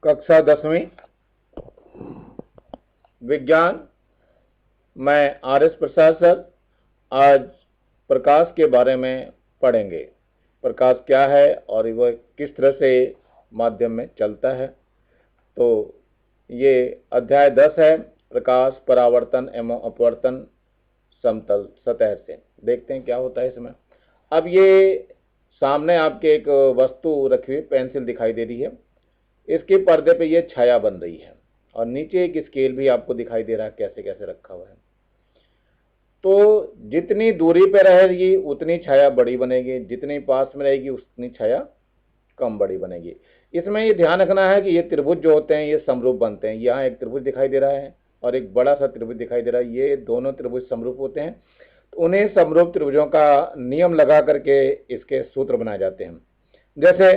कक्षा 10वीं विज्ञान। मैं आर एस प्रसाद सर। आज प्रकाश के बारे में पढ़ेंगे। प्रकाश क्या है और वह किस तरह से माध्यम में चलता है। तो ये अध्याय 10 है, प्रकाश परावर्तन एवं अपवर्तन समतल सतह से। देखते हैं क्या होता है इसमें। अब ये सामने आपके एक वस्तु रखी हुई पेंसिल दिखाई दे रही है। इसके पर्दे पे ये छाया बन रही है और नीचे एक स्केल भी आपको दिखाई दे रहा है कैसे कैसे रखा हुआ है। तो जितनी दूरी पे रहेगी उतनी छाया बड़ी बनेगी, जितनी पास में रहेगी उतनी छाया कम बड़ी बनेगी। इसमें ये ध्यान रखना है कि ये त्रिभुज जो होते हैं ये समरूप बनते हैं। यहाँ एक त्रिभुज दिखाई दे रहा है और एक बड़ा सा त्रिभुज दिखाई दे रहा है। ये दोनों त्रिभुज समरूप होते हैं। तो उन्हें समरूप त्रिभुजों का नियम लगा करके इसके सूत्र बनाए जाते हैं। जैसे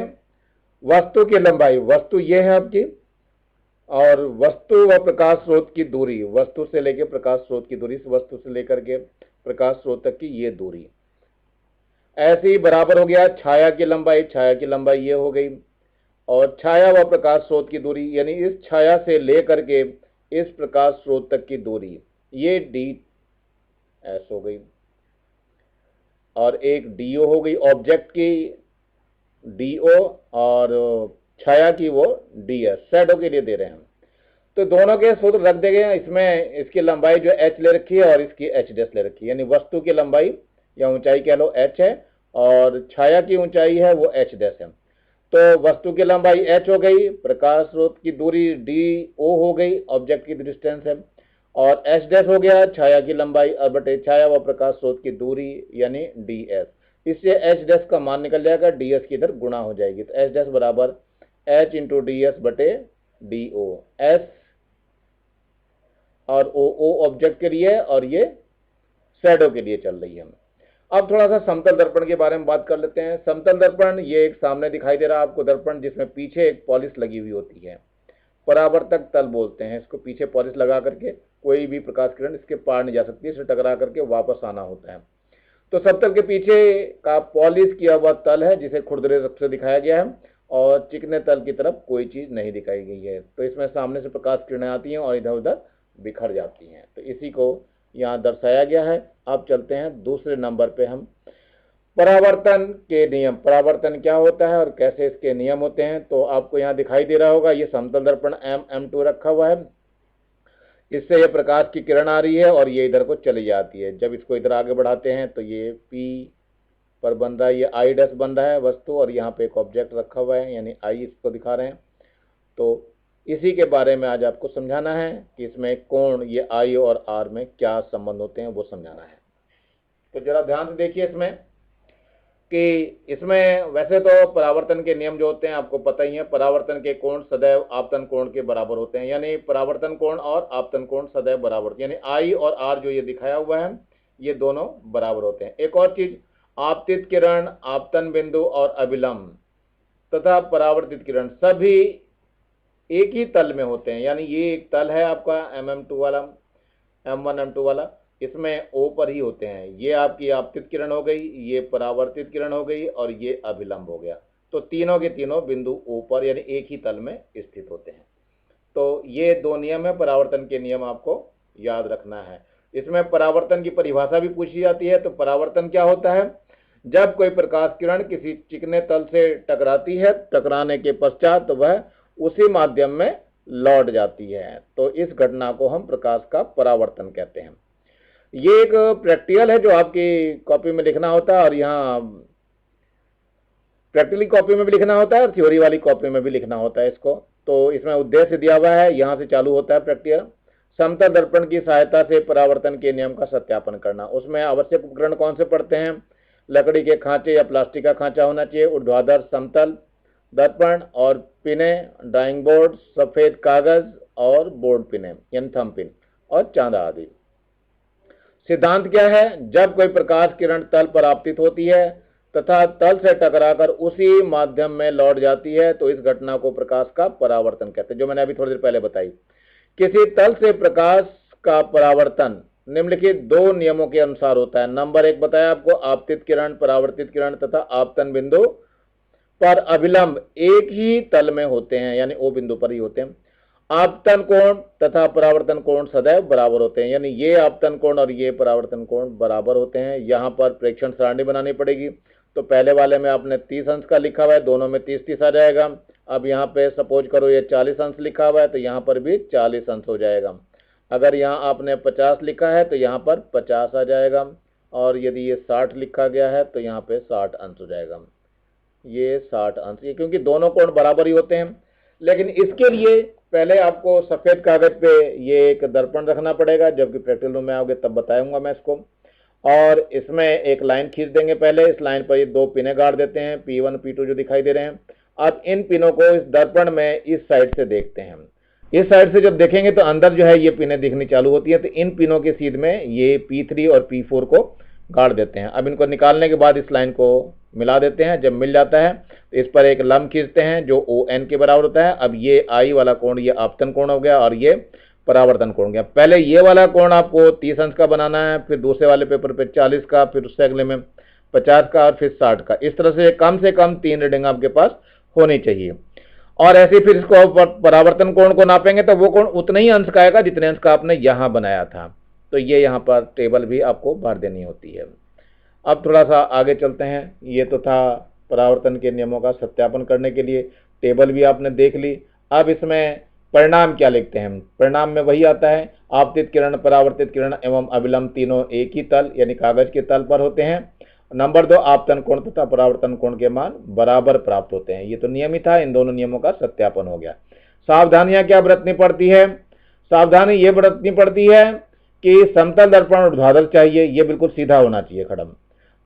वस्तु की लंबाई, वस्तु ये है आपकी, और वस्तु व प्रकाश स्रोत की दूरी, वस्तु से लेकर प्रकाश स्रोत की दूरी, वस्तु से लेकर के प्रकाश स्रोत तक की ये दूरी ऐसे ही बराबर हो गया छाया की लंबाई। छाया की लंबाई ये हो गई और छाया व प्रकाश स्रोत की दूरी, यानी इस छाया से लेकर के इस प्रकाश स्रोत तक की दूरी, ये डी एस हो गई और एक डीओ हो गई ऑब्जेक्ट की, डीओ, और छाया की वो डीएस, शैडो के लिए दे रहे हैं। तो दोनों के सूत्र रख देंगे। इसमें इसकी लंबाई जो एच ले रखी है और इसकी एच डैश ले रखी है, यानी वस्तु की लंबाई या ऊंचाई कह लो एच है और छाया की ऊंचाई है वो एच डैश है। तो वस्तु की लंबाई एच हो गई, प्रकाश स्रोत की दूरी डी ओ हो गई, ऑब्जेक्ट की डिस्टेंस है, और एच डैश हो गया छाया की लंबाई और बटे छाया व प्रकाश स्रोत की दूरी यानी डी एस। इससे एच डैश का मान निकल जाएगा, डी एस की इधर गुणा हो जाएगी। तो एच डैश बराबर एच इंटू डी एस बटे डी ओ। एस और ओ ऑब्जेक्ट के लिए और ये शैडो के लिए चल रही है। अब थोड़ा सा समतल दर्पण के बारे में बात कर लेते हैं। समतल दर्पण, ये एक सामने दिखाई दे रहा है आपको दर्पण, जिसमें पीछे एक पॉलिश लगी हुई होती है। परावर्तक तल बोलते हैं इसको। पीछे पॉलिश लगा करके कोई भी प्रकाश किरण इसके पार नहीं जा सकती, इसे टकरा करके वापस आना होता है। तो समतल के पीछे का पॉलिश किया हुआ तल है जिसे खुरदरे रूप से दिखाया गया है और चिकने तल की तरफ कोई चीज नहीं दिखाई गई है। तो इसमें सामने से प्रकाश किरणें आती हैं और इधर उधर बिखर जाती हैं। तो इसी को यहाँ दर्शाया गया है। अब चलते हैं दूसरे नंबर पे हम, परावर्तन के नियम। परावर्तन क्या होता है और कैसे इसके नियम होते हैं। तो आपको यहाँ दिखाई दे रहा होगा ये समतल दर्पण M2 रखा हुआ है। इससे ये प्रकाश की किरण आ रही है और ये इधर को चली जाती है। जब इसको इधर आगे बढ़ाते हैं तो ये P पर बन रहा है, ये आई डैश बन रहा है वस्तु, और यहाँ पे एक ऑब्जेक्ट रखा हुआ है यानी आई इसको दिखा रहे हैं। तो इसी के बारे में आज आपको समझाना है कि इसमें कोण, ये आई और आर में क्या संबंध होते हैं वो समझाना है। तो जरा ध्यान से देखिए इसमें कि इसमें वैसे तो परावर्तन के नियम जो होते हैं आपको पता ही है। परावर्तन के कोण सदैव आपतन कोण के बराबर होते हैं, यानी परावर्तन कोण और आपतन कोण सदैव बराबर होते हैं, यानी आई और आर जो ये दिखाया हुआ है ये दोनों बराबर होते हैं। एक और चीज, आपतित किरण, आपतन बिंदु और अभिलंब तथा परावर्तित किरण सभी एक ही तल में होते हैं। यानी ये एक तल है आपका MM2 वाला, M1 M2 वाला, इसमें O पर ही होते हैं। ये आपकी आपतित किरण हो गई, ये परावर्तित किरण हो गई और ये अभिलंब हो गया। तो तीनों के तीनों बिंदु O पर यानी एक ही तल में स्थित होते हैं। तो ये दो नियम है, परावर्तन के नियम आपको याद रखना है। इसमें परावर्तन की परिभाषा भी पूछी जाती है। तो परावर्तन क्या होता है, जब कोई प्रकाश किरण किसी चिकने तल से टकराती है, टकराने के पश्चात वह उसी माध्यम में लौट जाती है। तो इस घटना को हम प्रकाश का परावर्तन कहते हैं। ये एक प्रैक्टिकल है जो आपकी कॉपी में लिखना होता है, और यहाँ प्रैक्टिकली कॉपी में भी लिखना होता है और थ्योरी वाली कॉपी में भी लिखना होता है इसको। तो इसमें उद्देश्य दिया हुआ है, यहाँ से चालू होता है प्रैक्टिकल। समतल दर्पण की सहायता से परावर्तन के नियम का सत्यापन करना। उसमें आवश्यक उपकरण कौन से पड़ते हैं, लकड़ी के खांचे या प्लास्टिक का खांचा होना चाहिए, ऊर्ध्वाधर समतल दर्पण और पिने, ड्राइंग बोर्ड, सफेद कागज और बोर्ड पिने यानी थंब पिन और चांदा आदि। सिद्धांत क्या है, जब कोई प्रकाश किरण तल पर आपतित होती है तथा तल से टकराकर उसी माध्यम में लौट जाती है तो इस घटना को प्रकाश का परावर्तन कहते हैं, जो मैंने अभी थोड़ी देर पहले बताई। किसी तल से प्रकाश का परावर्तन निम्नलिखित दो नियमों के अनुसार होता है। नंबर 1 बताया आपको, आपतित किरण, परावर्तित किरण तथा आपतन बिंदु पर अभिलंब एक ही तल में होते हैं, यानी ओ बिंदु पर ही होते हैं। आपतन कोण तथा परावर्तन कोण सदैव बराबर होते हैं, यानी ये आपतन कोण और ये परावर्तन कोण बराबर होते हैं। यहाँ पर प्रेक्षण सारणी बनानी पड़ेगी। तो पहले वाले में आपने 30 अंश का लिखा हुआ है, दोनों में 30-30 आ जाएगा। अब यहाँ पे सपोज करो ये 40 अंश लिखा हुआ है, तो यहाँ पर भी 40 अंश हो जाएगा। अगर यहाँ आपने 50 लिखा है तो यहाँ पर 50 आ जाएगा, और यदि ये 60 लिखा गया है तो यहाँ पे 60 अंश हो जाएगा। ये 60 अंश, ये क्योंकि दोनों कोण बराबर ही होते हैं। लेकिन इसके लिए पहले आपको सफेद कागज पे ये एक दर्पण रखना पड़ेगा, जबकि प्रैक्टिकल रूम में आओगे तब बताऊंगा मैं इसको। और इसमें एक लाइन खींच देंगे पहले, इस लाइन पर ये 2 पिने गाड़ देते हैं, P1 P2 जो दिखाई दे रहे हैं। अब इन पिनों को इस दर्पण में इस साइड से देखते हैं। इस साइड से जब देखेंगे तो अंदर जो है ये पिनें दिखनी चालू होती है, तो इन पिनों के सीध में ये P3 और P4 को गाड़ देते हैं। अब इनको निकालने के बाद इस लाइन को मिला देते हैं। जब मिल जाता है तो इस पर एक लंब खींचते हैं जो ON के बराबर होता है। अब ये I वाला कोण ये आपतन कोण हो गया और ये परावर्तन कोण गया। पहले ये वाला कोण आपको 30 अंश का बनाना है, फिर दूसरे वाले पेपर पे 40 का, फिर उससे अगले में 50 का और फिर 60 का। इस तरह से कम 3 रीडिंग आपके पास होनी चाहिए। और ऐसे फिर इसको परावर्तन कोण को नापेंगे तो वो कोण उतने ही अंश का आएगा जितने अंश का आपने यहाँ बनाया था। तो ये यहाँ पर टेबल भी आपको भर देनी होती है। अब थोड़ा सा आगे चलते हैं। ये तो था परावर्तन के नियमों का सत्यापन करने के लिए, टेबल भी आपने देख ली। अब इसमें परिणाम क्या लिखते हैं? परिणाम में वही आता है, आपतित किरण, परावर्तित किरण एवं अभिलंब तीनों एक ही तल यानी कागज के तल पर होते हैं। नंबर 2, आपतन कोण तथा परावर्तन कोण के मान बराबर प्राप्त होते हैं। ये तो नियम ही था, इन दोनों नियमों का सत्यापन हो गया। सावधानियां क्या बरतनी पड़ती है? सावधानी ये बरतनी पड़ती है कि समतल दर्पण ऊर्ध्वाधर चाहिए, ये बिल्कुल सीधा होना चाहिए खड़म।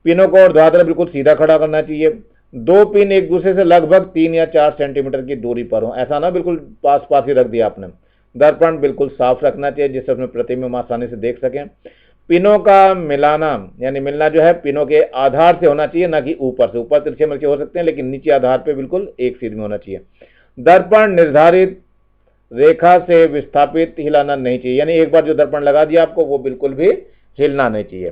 पिनों को ऊर्ध्वाधर बिल्कुल सीधा खड़ा करना चाहिए। 2 पिन एक दूसरे से लगभग 3 या 4 सेंटीमीटर की दूरी पर हो, ऐसा ना बिल्कुल पास पास ही रख दिया आपने। दर्पण बिल्कुल साफ रखना चाहिए जिससे उसमें प्रतिबिंब आसानी से देख सकें। पिनों का मिलाना यानी मिलना जो है पिनों के आधार से होना चाहिए, ना कि ऊपर से। ऊपर तिरछे मिर्चे हो सकते हैं लेकिन नीचे आधार पे बिल्कुल एक सीध में होना चाहिए। दर्पण निर्धारित रेखा से विस्थापित हिलाना नहीं चाहिए, यानी एक बार जो दर्पण लगा दिया आपको वो बिल्कुल भी हिलना नहीं चाहिए।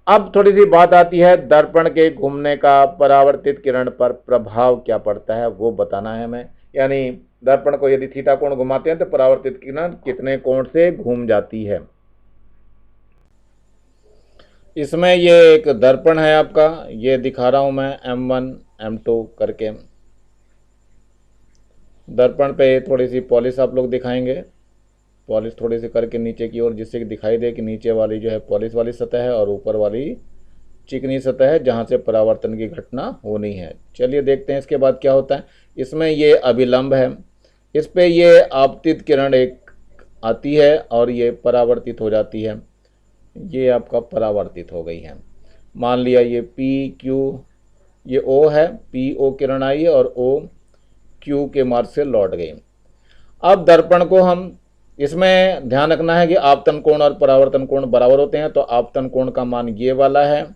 अब थोड़ी सी बात आती है, दर्पण के घूमने का परावर्तित किरण पर प्रभाव क्या पड़ता है वो बताना है हमें। यानी दर्पण को यदि थीटा कोण घुमाते हैं तो परावर्तित किरण कितने कोण से घूम जाती है। इसमें ये एक दर्पण है आपका, ये दिखा रहा हूं मैं M1 M2 करके। दर्पण पे थोड़ी सी पॉलिश आप लोग दिखाएंगे, पॉलिश थोड़ी सी करके नीचे की ओर, जिससे कि दिखाई दे कि नीचे वाली जो है पॉलिश वाली सतह है और ऊपर वाली चिकनी सतह है जहाँ से परावर्तन की घटना होनी है। चलिए देखते हैं इसके बाद क्या होता है। इसमें ये अभिलंब है, इस पे ये आपतित किरण एक आती है और ये परावर्तित हो जाती है। ये आपका परावर्तित हो गई है। मान लिया ये PQ, ये O है, PO किरण आई है और OQ के मार्ग से लौट गई। अब दर्पण को हम, इसमें ध्यान रखना है कि आपतन कोण और परावर्तन कोण बराबर होते हैं। तो आपतन कोण का मान ये वाला है,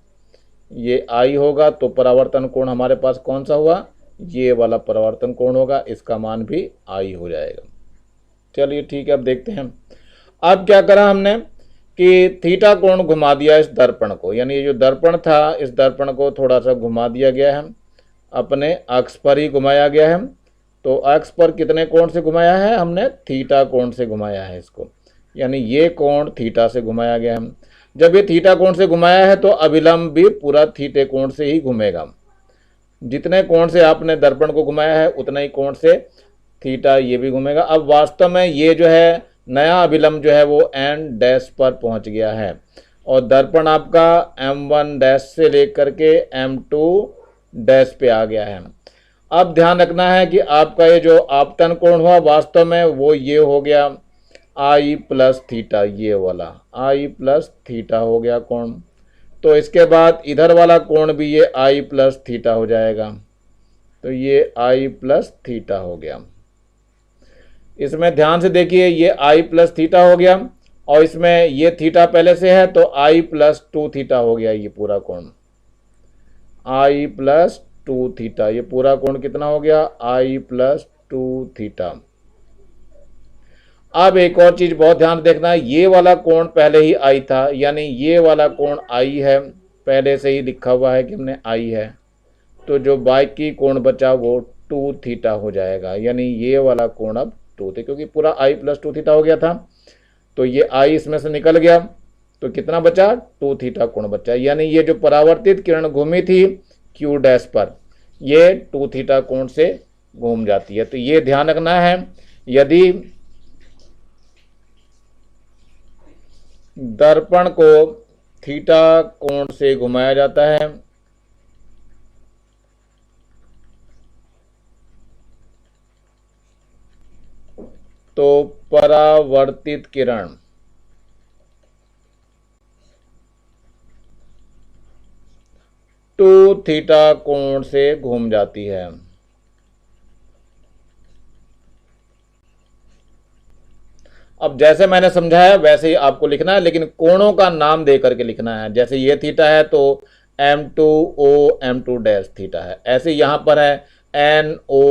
ये I होगा। तो परावर्तन कोण हमारे पास कौन सा हुआ? ये वाला परावर्तन कोण होगा, इसका मान भी I हो जाएगा। चलिए ठीक है, अब देखते हैं। अब क्या करा हमने कि थीटा कोण घुमा दिया इस दर्पण को, यानी ये जो दर्पण था इस दर्पण को थोड़ा सा घुमा दिया गया है, अपने अक्ष पर ही घुमाया गया है। तो अक्ष पर कितने कोण से घुमाया है? हमने थीटा कोण से घुमाया है इसको, यानी ये कोण थीटा से घुमाया गया है। जब ये थीटा कोण से घुमाया है तो अभिलंब भी पूरा थीटे कोण से ही घूमेगा। जितने कोण से आपने दर्पण को घुमाया है उतने ही कोण से थीटा ये भी घूमेगा। अब वास्तव में ये जो है नया अभिलंब जो है वो N' पर पहुंच गया है और दर्पण आपका M1' से लेकर के M2' पे आ गया है। अब ध्यान रखना है कि आपका ये जो आपतन कोण हुआ वास्तव में वो ये हो गया I प्लस थीटा, ये वाला I प्लस थीटा हो गया कोण। तो इसके बाद इधर वाला कोण भी ये I प्लस थीटा हो जाएगा। तो ये I प्लस थीटा हो गया। इसमें ध्यान से देखिए, ये I प्लस थीटा हो गया और इसमें ये थीटा पहले से है तो I प्लस 2 थीटा हो गया। ये पूरा कोण I प्लस 2 थीटा, ये पूरा कोण कितना हो गया? I plus 2 theta. अब एक और चीज बहुत ध्यान देखना है, ये वाला कोण पहले ही I था, यानी ये वाला कोण I है, पहले से ही लिखा हुआ है कि हमने I है। तो जो बाकी कोण बचा वो 2 थीटा हो जाएगा, यानी ये वाला कोण अब 2 थे, क्योंकि पूरा I + 2 थीटा हो गया था, तो ये I इसमें से निकल गया, तो कितना बचा, 2 थीटा कोण बचा। यानी ये जो परावर्तित किरण घूमी थी Q डैश पर, ये 2 थीटा कोण से घूम जाती है। तो ये ध्यान रखना है, यदि दर्पण को थीटा कोण से घुमाया जाता है तो परावर्तित किरण टू थीटा कोण से घूम जाती है। अब जैसे मैंने समझाया वैसे ही आपको लिखना है, लेकिन कोणों का नाम दे करके लिखना है। जैसे ये थीटा है तो M2O M2 डैश थीटा है, ऐसे यहां पर है NO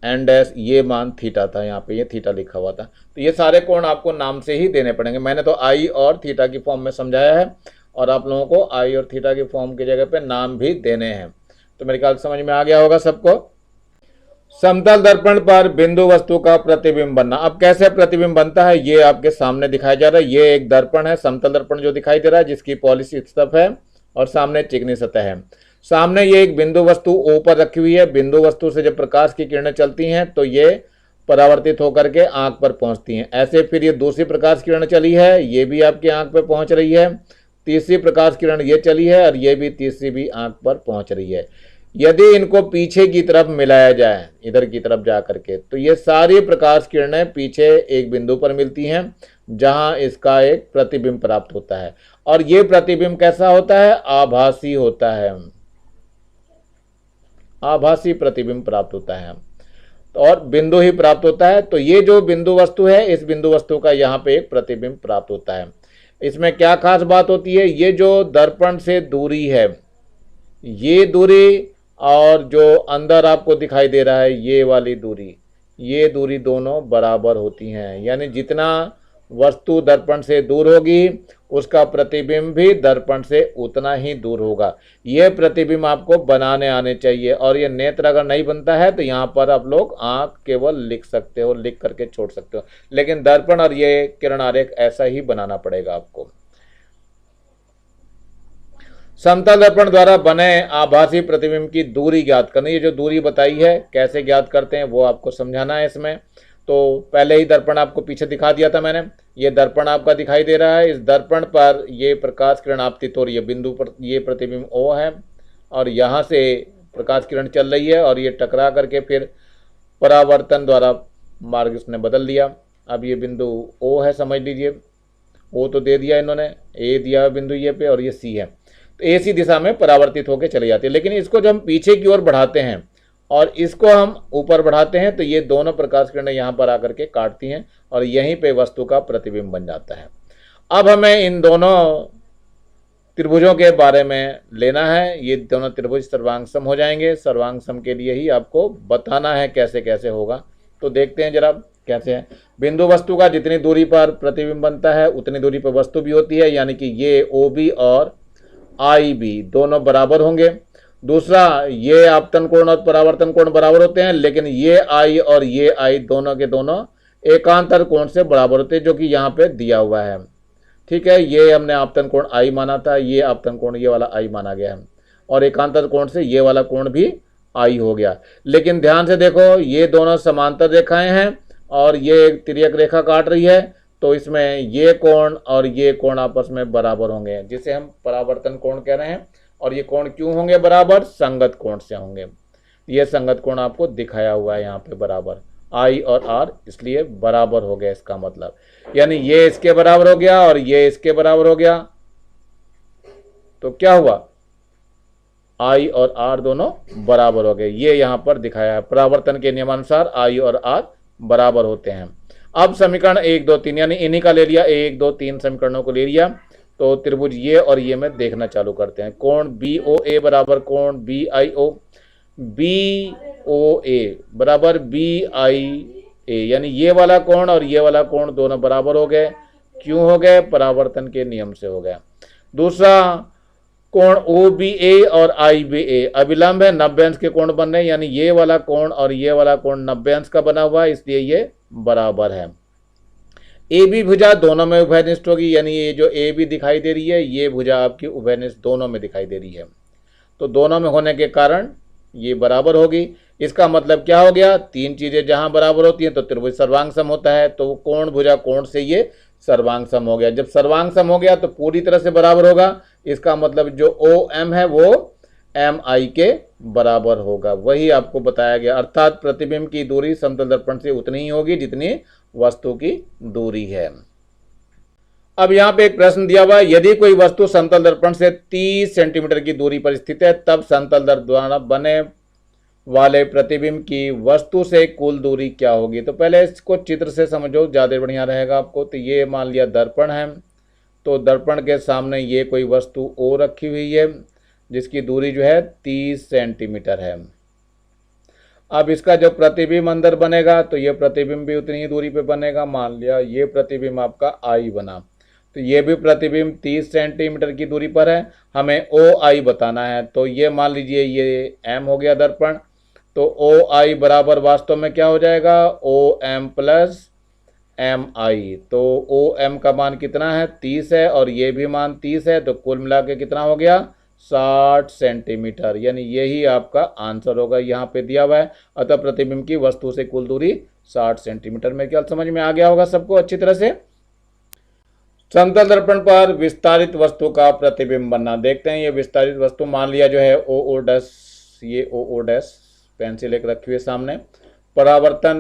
N डैश, ये मान थीटा था, यहाँ पे ये थीटा लिखा हुआ था। तो ये सारे कोण आपको नाम से ही देने पड़ेंगे। मैंने तो I और थीटा की फॉर्म में समझाया है, और आप लोगों को I और थीटा की फॉर्म की जगह पे नाम भी देने हैं। तो मेरे ख्याल समझ में आ गया होगा सबको। समतल दर्पण पर बिंदु वस्तु का प्रतिबिंब बनना। अब कैसे प्रतिबिंब बनता है ये आपके सामने दिखाया जा रहा है। ये एक दर्पण है, समतल दर्पण जो दिखाई दे रहा है, जिसकी पॉलिश इस तरफ है और सामने चिकनी सतह है। सामने ये एक बिंदु वस्तु O पर रखी हुई है। बिंदु वस्तु से जब प्रकाश की किरणें चलती हैं तो ये परावर्तित होकर के आंख पर पहुंचती हैं। ऐसे फिर ये दूसरी प्रकाश किरण चली है, ये भी आपकी आंख पर पहुंच रही है। तीसरी प्रकाश किरण ये चली है और ये भी तीसरी भी आंख पर पहुंच रही है। यदि इनको पीछे की तरफ मिलाया जाए, इधर की तरफ जा करके, तो ये सारी प्रकाश किरणें पीछे एक बिंदु पर मिलती हैं जहां इसका एक प्रतिबिंब प्राप्त होता है। और ये प्रतिबिंब कैसा होता है, आभासी होता है, आभासी प्रतिबिंब प्राप्त होता है और बिंदु ही प्राप्त होता है। तो ये जो बिंदु वस्तु है, इस बिंदु वस्तु का यहाँ पे एक प्रतिबिंब प्राप्त होता है। इसमें क्या खास बात होती है, ये जो दर्पण से दूरी है, ये दूरी और जो अंदर आपको दिखाई दे रहा है ये वाली दूरी, ये दूरी दोनों बराबर होती हैं। यानी जितना वस्तु दर्पण से दूर होगी उसका प्रतिबिंब भी दर्पण से उतना ही दूर होगा। ये प्रतिबिंब आपको बनाने आने चाहिए, और ये नेत्र अगर नहीं बनता है तो यहाँ पर आप लोग आंख केवल लिख सकते हो, लिख करके छोड़ सकते हो, लेकिन दर्पण और ये किरण आरेख ऐसा ही बनाना पड़ेगा आपको। समतल दर्पण द्वारा बने आभासी प्रतिबिंब की दूरी ज्ञात करनी। ये जो दूरी बताई है कैसे ज्ञात करते हैं वो आपको समझाना है इसमें। तो पहले ही दर्पण आपको पीछे दिखा दिया था मैंने। ये दर्पण आपका दिखाई दे रहा है, इस दर्पण पर ये प्रकाश किरण आपतित हो रही है, बिंदु पर ये प्रतिबिंब O है और यहाँ से प्रकाश किरण चल रही है और ये टकरा करके फिर परावर्तन द्वारा मार्ग इसने बदल दिया। अब ये बिंदु O है, समझ लीजिए, O तो दे दिया इन्होंने, A दिया बिंदु ये पे, और ये C है। तो AC दिशा में परावर्तित होकर चली जाती है। लेकिन इसको जब हम पीछे की ओर बढ़ाते हैं और इसको हम ऊपर बढ़ाते हैं तो ये दोनों प्रकाश किरणें यहाँ पर आकर के काटती हैं और यहीं पे वस्तु का प्रतिबिंब बन जाता है। अब हमें इन दोनों त्रिभुजों के बारे में लेना है। ये दोनों त्रिभुज सर्वांगसम हो जाएंगे। सर्वांगसम के लिए ही आपको बताना है कैसे कैसे होगा। तो देखते हैं जरा कैसे है। बिंदु वस्तु का जितनी दूरी पर प्रतिबिंब बनता है उतनी दूरी पर वस्तु भी होती है, यानी कि ये OB और IB दोनों बराबर होंगे। दूसरा, ये आपतन कोण और परावर्तन कोण बराबर होते हैं, लेकिन ये I और ये I दोनों के दोनों एकांतर कोण से बराबर होते हैं, जो कि यहाँ पे दिया हुआ है। ठीक है, ये हमने आपतन कोण I माना था, ये आपतन कोण ये वाला I माना गया है, और एकांतर कोण से ये वाला कोण भी I हो गया। लेकिन ध्यान से देखो, ये दोनों समांतर रेखाएं हैं और ये एक तिर्यक रेखा काट रही है, तो इसमें ये कोण और ये कोण आपस में बराबर होंगे, जिसे हम परावर्तन कोण कह रहे हैं। और ये कोण क्यों होंगे बराबर, संगत कोण से होंगे। ये संगत कोण आपको दिखाया हुआ है यहाँ पे बराबर, I और R इसलिए बराबर हो गया इसका मतलब। यानी ये इसके बराबर हो गया और ये इसके बराबर हो गया, तो क्या हुआ, I और R दोनों बराबर हो गए। ये यहाँ पर दिखाया है, परावर्तन के नियमानुसार I और R बराबर होते हैं। अब समीकरण 1 2 3 यानी इन्हीं का ले लिया, 1 2 3 समीकरणों को ले लिया। तो त्रिभुज ये और ये में देखना चालू करते हैं। कोण BOA बराबर कोण BIO, BOA बराबर BIA, यानी ये वाला कोण और ये वाला कोण दोनों बराबर हो गए। क्यों हो गए, परावर्तन के नियम से हो गया। दूसरा, कोण ओ बी ए और आई बी ए अभिलंब है, 90 अंश के कोण बन रहे हैं, यानी ये वाला कोण और ये वाला कोण 90 अंश का बना हुआ है, इसलिए ये बराबर है। ए बी भुजा दोनों में उभयनिष्ठ होगी, यानी ये जो ए बी दिखाई दे रही है ये भुजा आपकी उभयनिष्ठ दोनों में दिखाई दे रही है, तो दोनों में होने के कारण ये बराबर होगी। इसका मतलब क्या हो गया, तीन चीजें जहां बराबर होती हैं तो त्रिभुज सर्वांग सम होता है, तो कोण भुजा कोण से ये सर्वांग सम हो गया। जब सर्वांग सम हो गया तो पूरी तरह से बराबर होगा, इसका मतलब जो ओ एम है वो एम आई के बराबर होगा, वही आपको बताया गया। अर्थात प्रतिबिंब की दूरी समतल दर्पण से उतनी ही होगी जितनी वस्तु की दूरी है। अब यहाँ पे एक प्रश्न दिया हुआ है, यदि कोई वस्तु समतल दर्पण से 30 सेंटीमीटर की दूरी पर स्थित है तब समतल दर्पण द्वारा बने वाले प्रतिबिंब की वस्तु से कुल दूरी क्या होगी। तो पहले इसको चित्र से समझो, ज़्यादा बढ़िया रहेगा आपको। तो ये मान लिया दर्पण है, तो दर्पण के सामने ये कोई वस्तु ओ रखी हुई है जिसकी दूरी जो है 30 सेंटीमीटर है। अब इसका जो प्रतिबिंब अंदर बनेगा तो ये प्रतिबिंब भी उतनी ही दूरी पे बनेगा। मान लिया ये प्रतिबिंब आपका आई बना, तो ये भी प्रतिबिंब 30 सेंटीमीटर की दूरी पर है, हमें ओ आई बताना है। तो ये मान लीजिए ये एम हो गया दर्पण, तो ओ आई बराबर वास्तव में क्या हो जाएगा, ओ एम प्लस एम आई। तो ओ एम का मान कितना है, 30 है, और ये भी मान 30 है, तो कुल मिला के कितना हो गया, 60 सेंटीमीटर, यानी यही आपका आंसर होगा, यहाँ पे दिया हुआ है। अतः प्रतिबिंब की वस्तु से कुल दूरी 60 सेंटीमीटर। में क्या समझ में आ गया होगा सबको अच्छी तरह से। समतल दर्पण पर विस्तारित वस्तु का प्रतिबिंब बनना देखते हैं। ये विस्तारित वस्तु मान लिया जो है ओ डैश, ये ओ डैश पेंसिल एक रखी हुई सामने। परावर्तन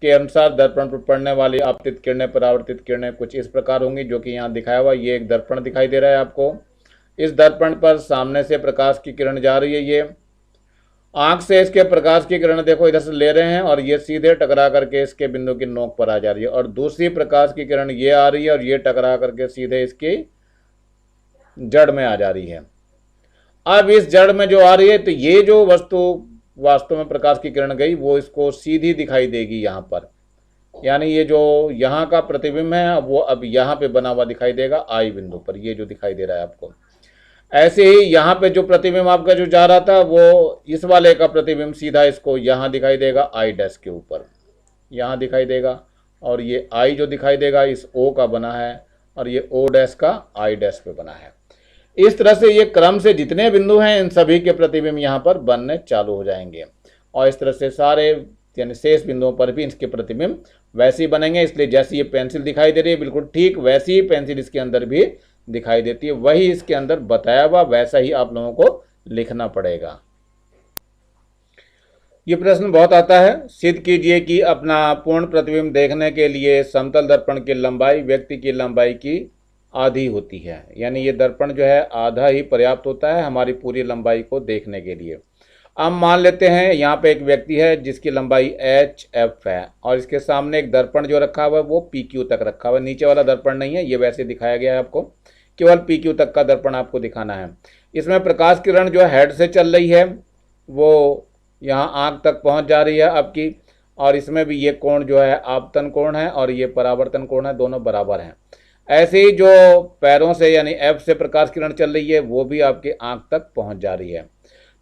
के अनुसार दर्पण पर पड़ने वाली आपतित किरणें परावर्तित किरणें कुछ इस प्रकार होंगी, जो कि यहाँ दिखाया हुआ। ये एक दर्पण दिखाई दे रहा है आपको, इस दर्पण पर सामने से प्रकाश की किरण जा रही है, ये आंख से इसके प्रकाश की किरण देखो इधर से ले रहे हैं और ये सीधे टकरा करके इसके बिंदु की नोक पर आ जा रही है, और दूसरी प्रकाश की किरण ये आ रही है और ये टकरा करके सीधे इसकी जड़ में आ जा रही है। अब इस जड़ में जो आ रही है, तो ये जो वस्तु वास्तव में प्रकाश की किरण गई वो इसको सीधी दिखाई देगी यहाँ पर, यानी ये जो यहाँ का प्रतिबिंब है वो अब यहाँ पे बना हुआ दिखाई देगा आई बिंदु पर, ये जो दिखाई दे रहा है आपको। ऐसे ही यहाँ पे जो प्रतिबिंब आपका जो जा रहा था वो इस वाले का प्रतिबिंब सीधा इसको यहाँ दिखाई देगा आई डैश के ऊपर, यहाँ दिखाई देगा, और ये आई जो दिखाई देगा इस ओ का बना है, और ये ओ डैश का आई डैश पे बना है। इस तरह से ये क्रम से जितने बिंदु हैं इन सभी के प्रतिबिंब यहाँ पर बनने चालू हो जाएंगे, और इस तरह से सारे यानी शेष बिंदुओं पर भी इसके प्रतिबिंब वैसे ही बनेंगे। इसलिए जैसी ये पेंसिल दिखाई दे रही है बिल्कुल ठीक वैसी ही पेंसिल इसके अंदर भी दिखाई देती है, वही इसके अंदर बताया हुआ वैसा ही आप लोगों को लिखना पड़ेगा। ये प्रश्न बहुत आता है, सिद्ध कीजिए कि अपना पूर्ण प्रतिबिंब देखने के लिए समतल दर्पण की लंबाई व्यक्ति की लंबाई की आधी होती है, यानी ये दर्पण जो है आधा ही पर्याप्त होता है हमारी पूरी लंबाई को देखने के लिए। अब मान लेते हैं यहाँ पे एक व्यक्ति है जिसकी लंबाई एच एफ है, और इसके सामने एक दर्पण जो रखा हुआ है वो पी क्यू तक रखा हुआ है, नीचे वाला दर्पण नहीं है, ये वैसे दिखाया गया है आपको, केवल पी क्यू तक का दर्पण आपको दिखाना है। इसमें प्रकाश किरण जो हेड से चल रही है वो यहाँ आँख तक पहुँच जा रही है आपकी, और इसमें भी ये कोण जो है आपतन कोण है और ये परावर्तन कोण है, दोनों बराबर हैं। ऐसे ही जो पैरों से यानी एफ से प्रकाश किरण चल रही है वो भी आपकी आँख तक पहुँच जा रही है।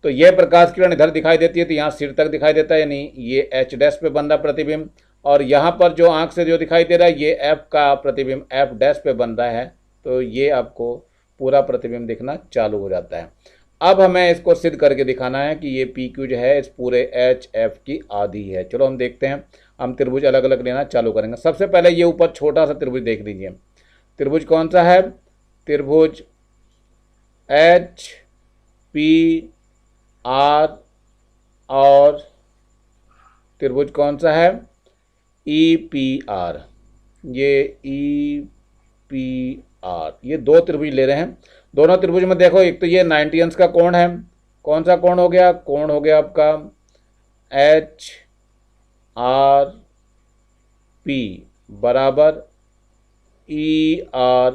तो ये प्रकाश किरण इधर दिखाई देती है तो यहाँ सिर तक दिखाई देता है, यानी ये एच डैश पे बन रहा प्रतिबिंब, और यहाँ पर जो आँख से जो दिखाई दे रहा है ये एफ का प्रतिबिंब एफ डैश पे बन रहा है, तो ये आपको पूरा प्रतिबिंब दिखना चालू हो जाता है। अब हमें इसको सिद्ध करके दिखाना है कि ये पी क्यू जो है इस पूरे एच एफ की आधी है। चलो हम देखते हैं, हम त्रिभुज अलग अलग लेना चालू करेंगे। सबसे पहले ये ऊपर छोटा सा त्रिभुज देख लीजिए, त्रिभुज कौन सा है, त्रिभुज एच पी आर, और त्रिभुज कौन सा है ई पी आर, ये ई पी आर, ये दो त्रिभुज ले रहे हैं। दोनों त्रिभुज में देखो एक तो ये 90 अंश का कोण है, कौन सा कोण हो गया, कोण हो गया आपका एच आर पी बराबर ई आर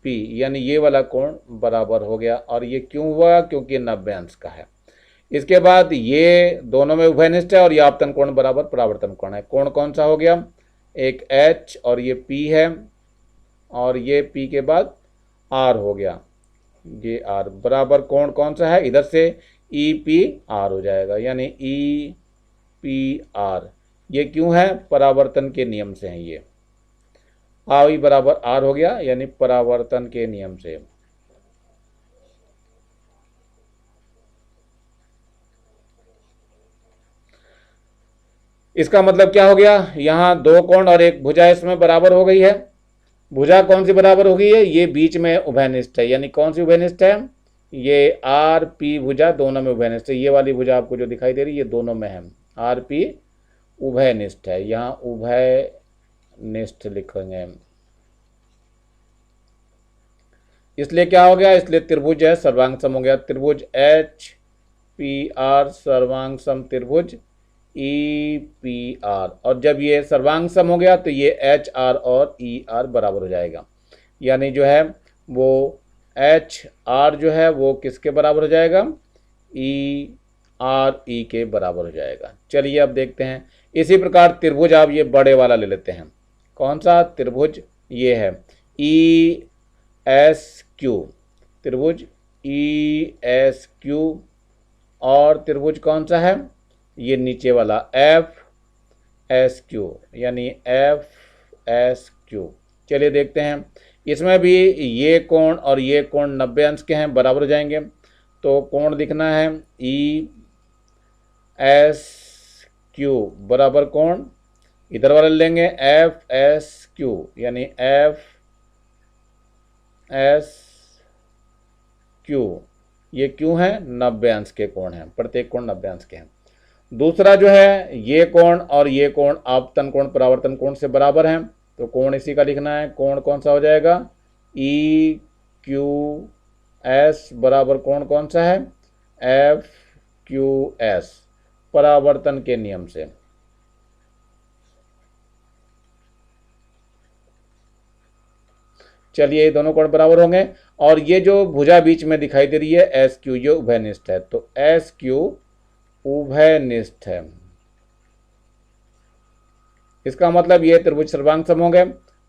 पी, यानी ये वाला कोण बराबर हो गया, और ये क्यों हुआ, क्योंकि 90 अंश का है। इसके बाद ये दोनों में उभयनिष्ठ है और ये आपतन कोण बराबर परावर्तन कोण है। कोण कौन सा हो गया, एक एच और ये पी है, और ये पी के बाद आर हो गया, ये आर बराबर कोण कौन सा है, इधर से ई पी आर हो जाएगा, यानी ई पी आर। ये क्यों है, परावर्तन के नियम से है ये। आई बराबर आर हो गया, यानी परावर्तन के नियम से। इसका मतलब क्या हो गया, यहां दो कोण और एक भुजा इसमें बराबर हो गई है। भुजा कौन सी बराबर हो गई है, ये बीच में उभयनिष्ठ है, यानी कौन सी उभयनिष्ठ है, ये आर पी भुजा दोनों में उभयनिष्ठ है। ये वाली भुजा आपको जो दिखाई दे रही है ये दोनों में है, आर पी उभयनिष्ठ है, यहाँ उभयनिष्ठ लिखेंगे। इसलिए क्या हो गया, इसलिए त्रिभुज है सर्वांग सम हो गया। त्रिभुज एच पी आर सर्वांग सम त्रिभुज ई पी आर। और जब ये सर्वांग सम हो गया तो ये एच आर और ई आर बराबर हो जाएगा, यानी जो है वो एच आर जो है वो किसके बराबर हो जाएगा, ई आर ई के बराबर हो जाएगा। चलिए अब देखते हैं, इसी प्रकार त्रिभुज आप ये बड़े वाला ले लेते हैं। कौन सा त्रिभुज, ये है ई एस क्यू, त्रिभुज ई एस क्यू। और त्रिभुज कौन सा है, ये नीचे वाला एफ एस क्यू, यानी एफ एस क्यू। चलिए देखते हैं, इसमें भी ये कोण और ये कोण 90 अंश के हैं, बराबर हो जाएंगे। तो कोण लिखना है ई एस क्यू बराबर कोण, इधर वाला लेंगे एफ एस क्यू, यानी एफ एस क्यू। ये क्यों है, 90 अंश के कोण हैं, प्रत्येक कोण 90 अंश के हैं। दूसरा जो है ये कोण और ये कोण आपतन कोण परावर्तन कोण से बराबर हैं, तो कोण इसी का लिखना है। कोण कौन सा हो जाएगा, ई क्यू एस बराबर कोण कौन सा है, एफ क्यू एस, परावर्तन के नियम से। चलिए ये दोनों कोण बराबर होंगे। और ये जो भुजा बीच में दिखाई दे रही है एस क्यू, ये उभयनिष्ठ है, तो एस क्यू उभयनिष्ठ है। इसका मतलब ये त्रिभुज सर्वांग सम हो गए।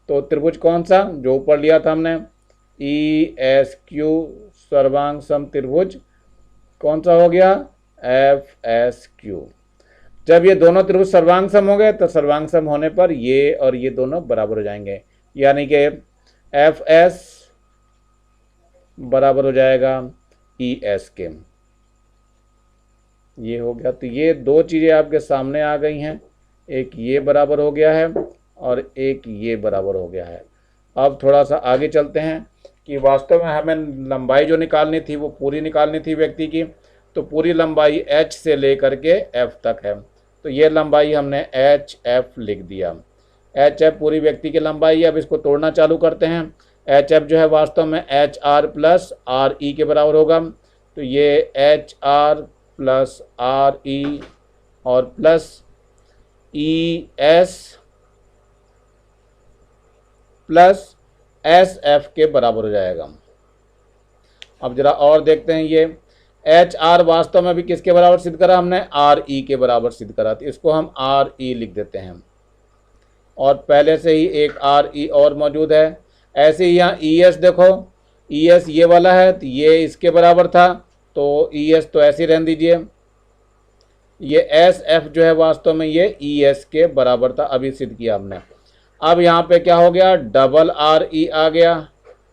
तो त्रिभुज कौन सा जो ऊपर लिया था हमने, ई एस क्यू सर्वांग सम त्रिभुज कौन सा हो गया, एफ एस क्यू। जब ये दोनों त्रिभुज सर्वांग सम हो गए तो सर्वांग सम होने पर ये और ये दोनों बराबर हो जाएंगे, यानी कि एफ एस बराबर हो जाएगा ई एस के। ये हो गया, तो ये दो चीज़ें आपके सामने आ गई हैं, एक ये बराबर हो गया है और एक ये बराबर हो गया है। अब थोड़ा सा आगे चलते हैं कि वास्तव में हमें लंबाई जो निकालनी थी वो पूरी निकालनी थी व्यक्ति की, तो पूरी लंबाई एच से लेकर के एफ तक है, तो ये लंबाई हमने एच एफ लिख दिया। एच एफ पूरी व्यक्ति की लंबाई है। अब इसको तोड़ना चालू करते हैं। एच एफ जो है वास्तव में H R plus R E के बराबर होगा, तो ये H R plus R E और plus E S plus S F के बराबर हो जाएगा। अब जरा और देखते हैं, ये एच आर वास्तव में भी किसके बराबर सिद्ध करा हमने, आर ई के बराबर सिद्ध करा, तो इसको हम आर ई लिख देते हैं। और पहले से ही एक आर ई और मौजूद है। ऐसे ही यहाँ ई एस देखो, ई एस ये वाला है तो ये इसके बराबर था, तो ई एस तो ऐसे ही रहने दीजिए। ये एस एफ जो है वास्तव में ये ई एस के बराबर था, अभी सिद्ध किया हमने। अब यहाँ पे क्या हो गया, डबल आर ई आ गया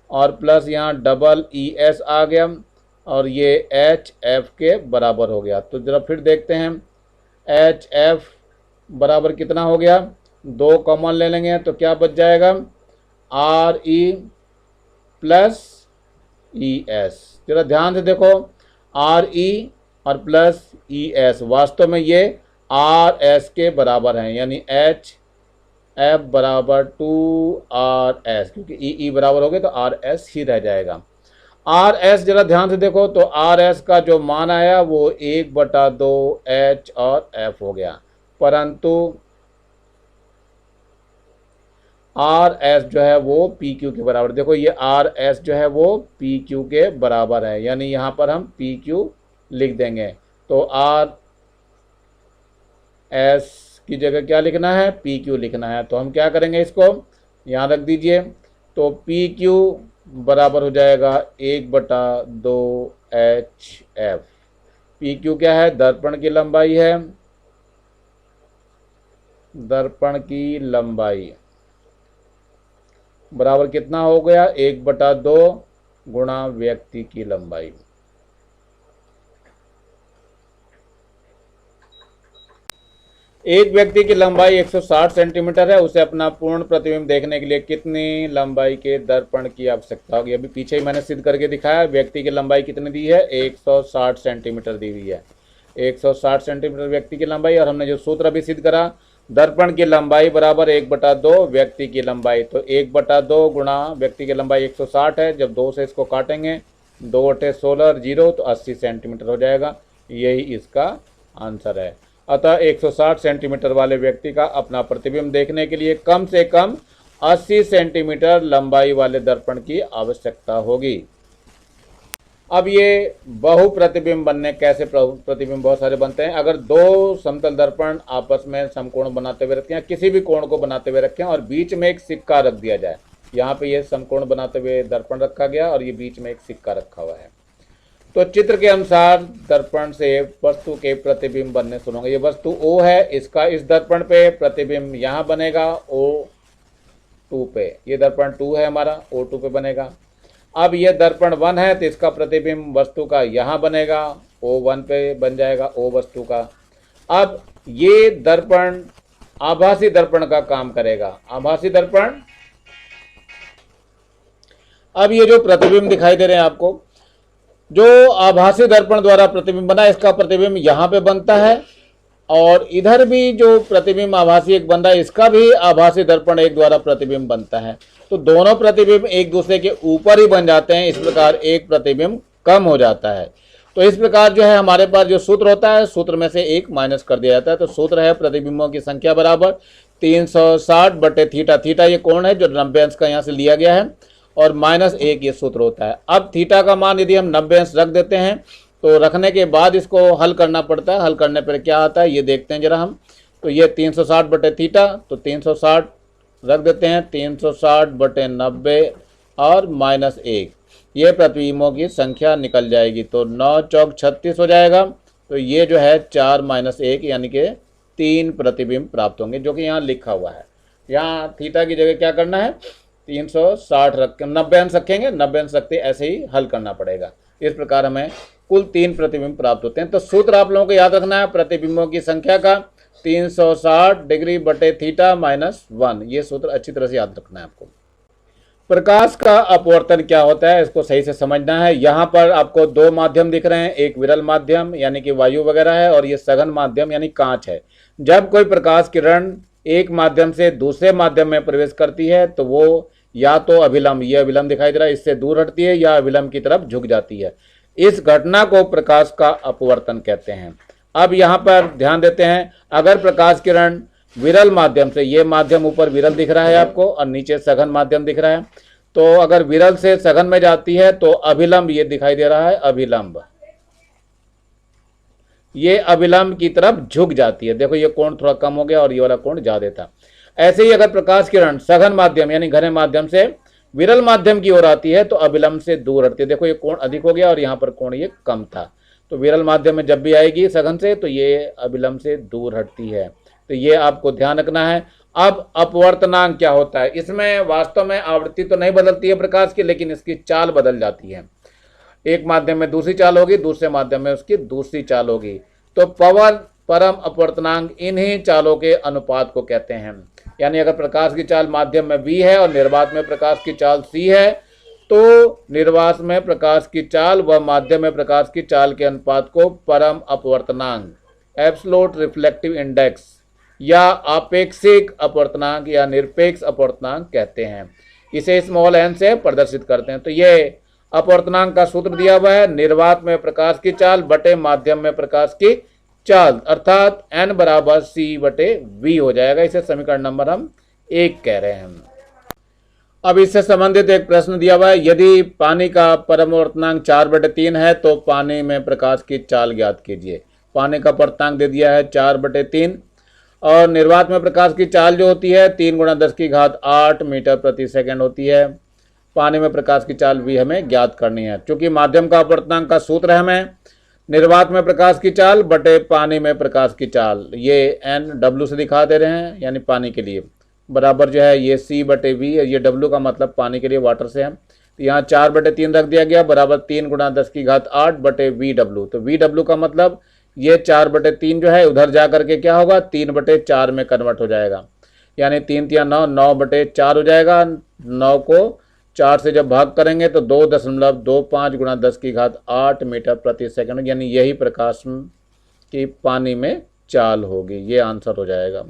और प्लस यहाँ डबल ई एस आ गया और ये एच एफ के बराबर हो गया। तो जरा फिर देखते हैं, एच एफ बराबर कितना हो गया, दो कॉमन ले लेंगे तो क्या बच जाएगा, R E plus E S. जरा ध्यान से देखो, आर ई और प्लस ई एस वास्तव में ये आर एस के बराबर हैं, यानी एच एफ बराबर 2 RS, क्योंकि ई बराबर हो गए तो RS ही रह जाएगा। RS जरा ध्यान से देखो, तो RS का जो मान आया वो 1/2 H और F हो गया, परंतु RS जो है वो PQ के बराबर। देखो ये RS जो है वो PQ के बराबर है, यानी यहाँ पर हम PQ लिख देंगे। तो RS की जगह क्या लिखना है, PQ लिखना है। तो हम क्या करेंगे, इसको यहाँ रख दीजिए। तो PQ बराबर हो जाएगा 1/2 HF। पी क्यू क्या है? दर्पण की लंबाई है, दर्पण की लंबाई बराबर कितना हो गया? 1/2 गुणा व्यक्ति की लंबाई। एक व्यक्ति की लंबाई 160 सेंटीमीटर है, उसे अपना पूर्ण प्रतिबिंब देखने के लिए कितनी लंबाई के दर्पण की आवश्यकता होगी? अभी पीछे ही मैंने सिद्ध करके दिखाया। व्यक्ति की लंबाई कितनी दी है? 160 सेंटीमीटर दी हुई है। 160 सेंटीमीटर व्यक्ति की लंबाई, और हमने जो सूत्र अभी सिद्ध करा, दर्पण की लंबाई बराबर 1/2 व्यक्ति की लंबाई। तो 1/2 गुणा व्यक्ति की लंबाई 160 है, जब 2 से इसको काटेंगे 2 × 16 0 तो 80 सेंटीमीटर हो जाएगा। यही इसका आंसर है। अतः 160 सेंटीमीटर वाले व्यक्ति का अपना प्रतिबिंब देखने के लिए कम से कम 80 सेंटीमीटर लंबाई वाले दर्पण की आवश्यकता होगी। अब ये बहु प्रतिबिंब बनने कैसे प्रतिबिंब बहुत सारे बनते हैं। अगर दो समतल दर्पण आपस में समकोण बनाते हुए रखें, किसी भी कोण को बनाते हुए रखें और बीच में एक सिक्का रख दिया जाए। यहाँ पे ये समकोण बनाते हुए दर्पण रखा गया और ये बीच में एक सिक्का रखा हुआ है। तो चित्र के अनुसार दर्पण से वस्तु के प्रतिबिंब बनने शुरू होंगे। ये वस्तु O है, इसका इस दर्पण पे प्रतिबिंब यहाँ बनेगा O2 पे। ये दर्पण 2 है हमारा, O2 पे बनेगा। अब ये दर्पण 1 है तो इसका प्रतिबिंब वस्तु का यहाँ बनेगा, O1 पे बन जाएगा, O वस्तु का। अब ये दर्पण आभासी दर्पण का काम करेगा। आभासी दर्पण, अब ये जो प्रतिबिंब दिखाई दे रहे हैं आपको, जो आभासी दर्पण द्वारा प्रतिबिंब बना, इसका प्रतिबिंब यहाँ पे बनता है, और इधर भी जो प्रतिबिंब आभासी एक बन रहा है, इसका भी आभासी दर्पण एक द्वारा प्रतिबिंब बनता है। तो दोनों प्रतिबिंब एक दूसरे के ऊपर ही बन जाते हैं। इस प्रकार एक प्रतिबिंब कम हो जाता है। तो इस प्रकार जो है हमारे पास जो सूत्र होता है, सूत्र में से एक माइनस कर दिया जाता है। तो सूत्र है प्रतिबिंबों की संख्या बराबर 360/थीटा। थीटा ये कोण है जो 90 अंश का यहाँ से लिया गया है, और -1 ये सूत्र होता है। अब थीटा का मान यदि हम 90 अंश रख देते हैं तो रखने के बाद इसको हल करना पड़ता है। हल करने पर क्या आता है ये देखते हैं जरा हम। तो ये 360/थीटा, तो 360 रख देते हैं, 360/90 और -1, ये प्रतिबिंबों की संख्या निकल जाएगी। तो 9 चौक 36 हो जाएगा। तो ये जो है 4 - 1 यानी कि 3 प्रतिबिंब प्राप्त होंगे, जो कि यहाँ लिखा हुआ है। यहाँ थीटा की जगह क्या करना है? 360 रख के 90 अंश रखेंगे, 90 अंश रखते ऐसे ही हल करना पड़ेगा। इस प्रकार हमें कुल 3 प्रतिबिंब प्राप्त होते हैं। तो सूत्र आप लोगों को याद रखना है प्रतिबिंबों की संख्या का 360 डिग्री/थीटा -1। ये सूत्र अच्छी तरह से याद रखना है आपको। प्रकाश का अपवर्तन क्या होता है इसको सही से समझना है। यहाँ पर आपको 2 माध्यम दिख रहे हैं, एक विरल माध्यम यानी कि वायु वगैरह है, और ये सघन माध्यम यानी कांच है। जब कोई प्रकाश किरण एक माध्यम से दूसरे माध्यम में प्रवेश करती है तो वो या तो अभिलंब, ये अभिलंब दिखाई दे रहा है, इससे दूर हटती है, या अभिलंब की तरफ झुक जाती है। इस घटना को प्रकाश का अपवर्तन कहते हैं। अब यहाँ पर ध्यान देते हैं, अगर प्रकाश किरण विरल माध्यम से, ये माध्यम ऊपर विरल दिख रहा है आपको और नीचे सघन माध्यम दिख रहा है, तो अगर विरल से सघन में जाती है तो अभिलंब ये दिखाई दे रहा है, अभिलंब, ये अभिलंब की तरफ झुक जाती है। देखो ये कोण थोड़ा कम हो गया और ये वाला कोण ज्यादा था। ऐसे ही अगर प्रकाश किरण सघन माध्यम यानी घने माध्यम से विरल माध्यम की ओर आती है तो अभिलंब से दूर हटती है। देखो ये कोण अधिक हो गया और यहाँ पर कोण ये कम था। तो विरल माध्यम में जब भी आएगी सघन से तो ये अभिलंब से दूर हटती है। तो ये आपको ध्यान रखना है। अब अपवर्तनांक क्या होता है? इसमें वास्तव में आवृत्ति तो नहीं बदलती है प्रकाश की, लेकिन इसकी चाल बदल जाती है। एक माध्यम में दूसरी चाल होगी, दूसरे माध्यम में उसकी दूसरी चाल होगी। तो परम अपवर्तनांक इन्हीं चालों के अनुपात को कहते हैं। यानी अगर प्रकाश की चाल माध्यम में v है और निर्वात में प्रकाश की चाल c है, तो निर्वात में प्रकाश की चाल व माध्यम में प्रकाश की चाल के अनुपात को परम अपवर्तनांक, एब्सोल्यूट रिफ्लेक्टिव इंडेक्स, या आपेक्षिक अपवर्तनांक या निरपेक्ष अपवर्तनांक कहते हैं। इसे स्मॉल n से प्रदर्शित करते हैं। तो ये अपवर्तनांक का सूत्र दिया हुआ है, निर्वात में प्रकाश की चाल बटे माध्यम में प्रकाश की चाल, अर्थात n बराबर c/v हो जाएगा। इसे समीकरण नंबर हम 1 कह रहे हैं। अब इससे संबंधित एक प्रश्न दिया हुआ है, यदि पानी का परमवर्तनांक 4/3 है तो पानी में प्रकाश की चाल ज्ञात कीजिए। पानी का अपवर्तनांक दे दिया है 4/3 और निर्वात में प्रकाश की चाल जो होती है 3 × 10⁸ मीटर प्रति सेकंड होती है। पानी में प्रकाश की चाल v हमें ज्ञात करनी है। चूंकि माध्यम का अपवर्तनांक का सूत्र है हमें निर्वात में प्रकाश की चाल बटे पानी में प्रकाश की चाल, ये n w से दिखा दे रहे हैं यानी पानी के लिए, बराबर जो है ये c बटे v, ये w का मतलब पानी के लिए वाटर से है। तो यहाँ 4/3 रख दिया गया, बराबर 3 × 10⁸ बटे VW। तो VW का मतलब ये 4/3 जो है उधर जा करके क्या होगा 3/4 में कन्वर्ट हो जाएगा, यानी 3 × 9 9/4 हो जाएगा। 9 को 4 से जब भाग करेंगे तो 2.25 × 10⁸ मीटर प्रति सेकंड, यानी यही प्रकाश की पानी में चाल होगी। ये आंसर हो जाएगा।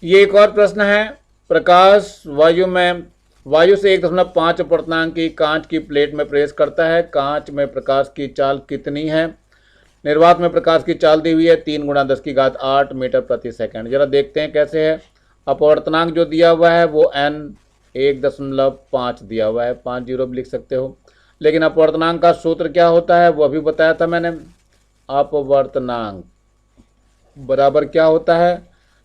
ये एक और प्रश्न है, प्रकाश वायु से 1.5 अपवर्तनांक की कांच की प्लेट में प्रवेश करता है, कांच में प्रकाश की चाल कितनी है? निर्वात में प्रकाश की चाल दी हुई है 3 × 10⁸ मीटर प्रति सेकंड। जरा देखते हैं कैसे है। अपवर्तनांक जो दिया हुआ है वो n 1.5 दिया हुआ है, 5 0 भी लिख सकते हो, लेकिन अपवर्तनांक का सूत्र क्या होता है वो अभी बताया था मैंने। अपवर्तनांक बराबर क्या होता है,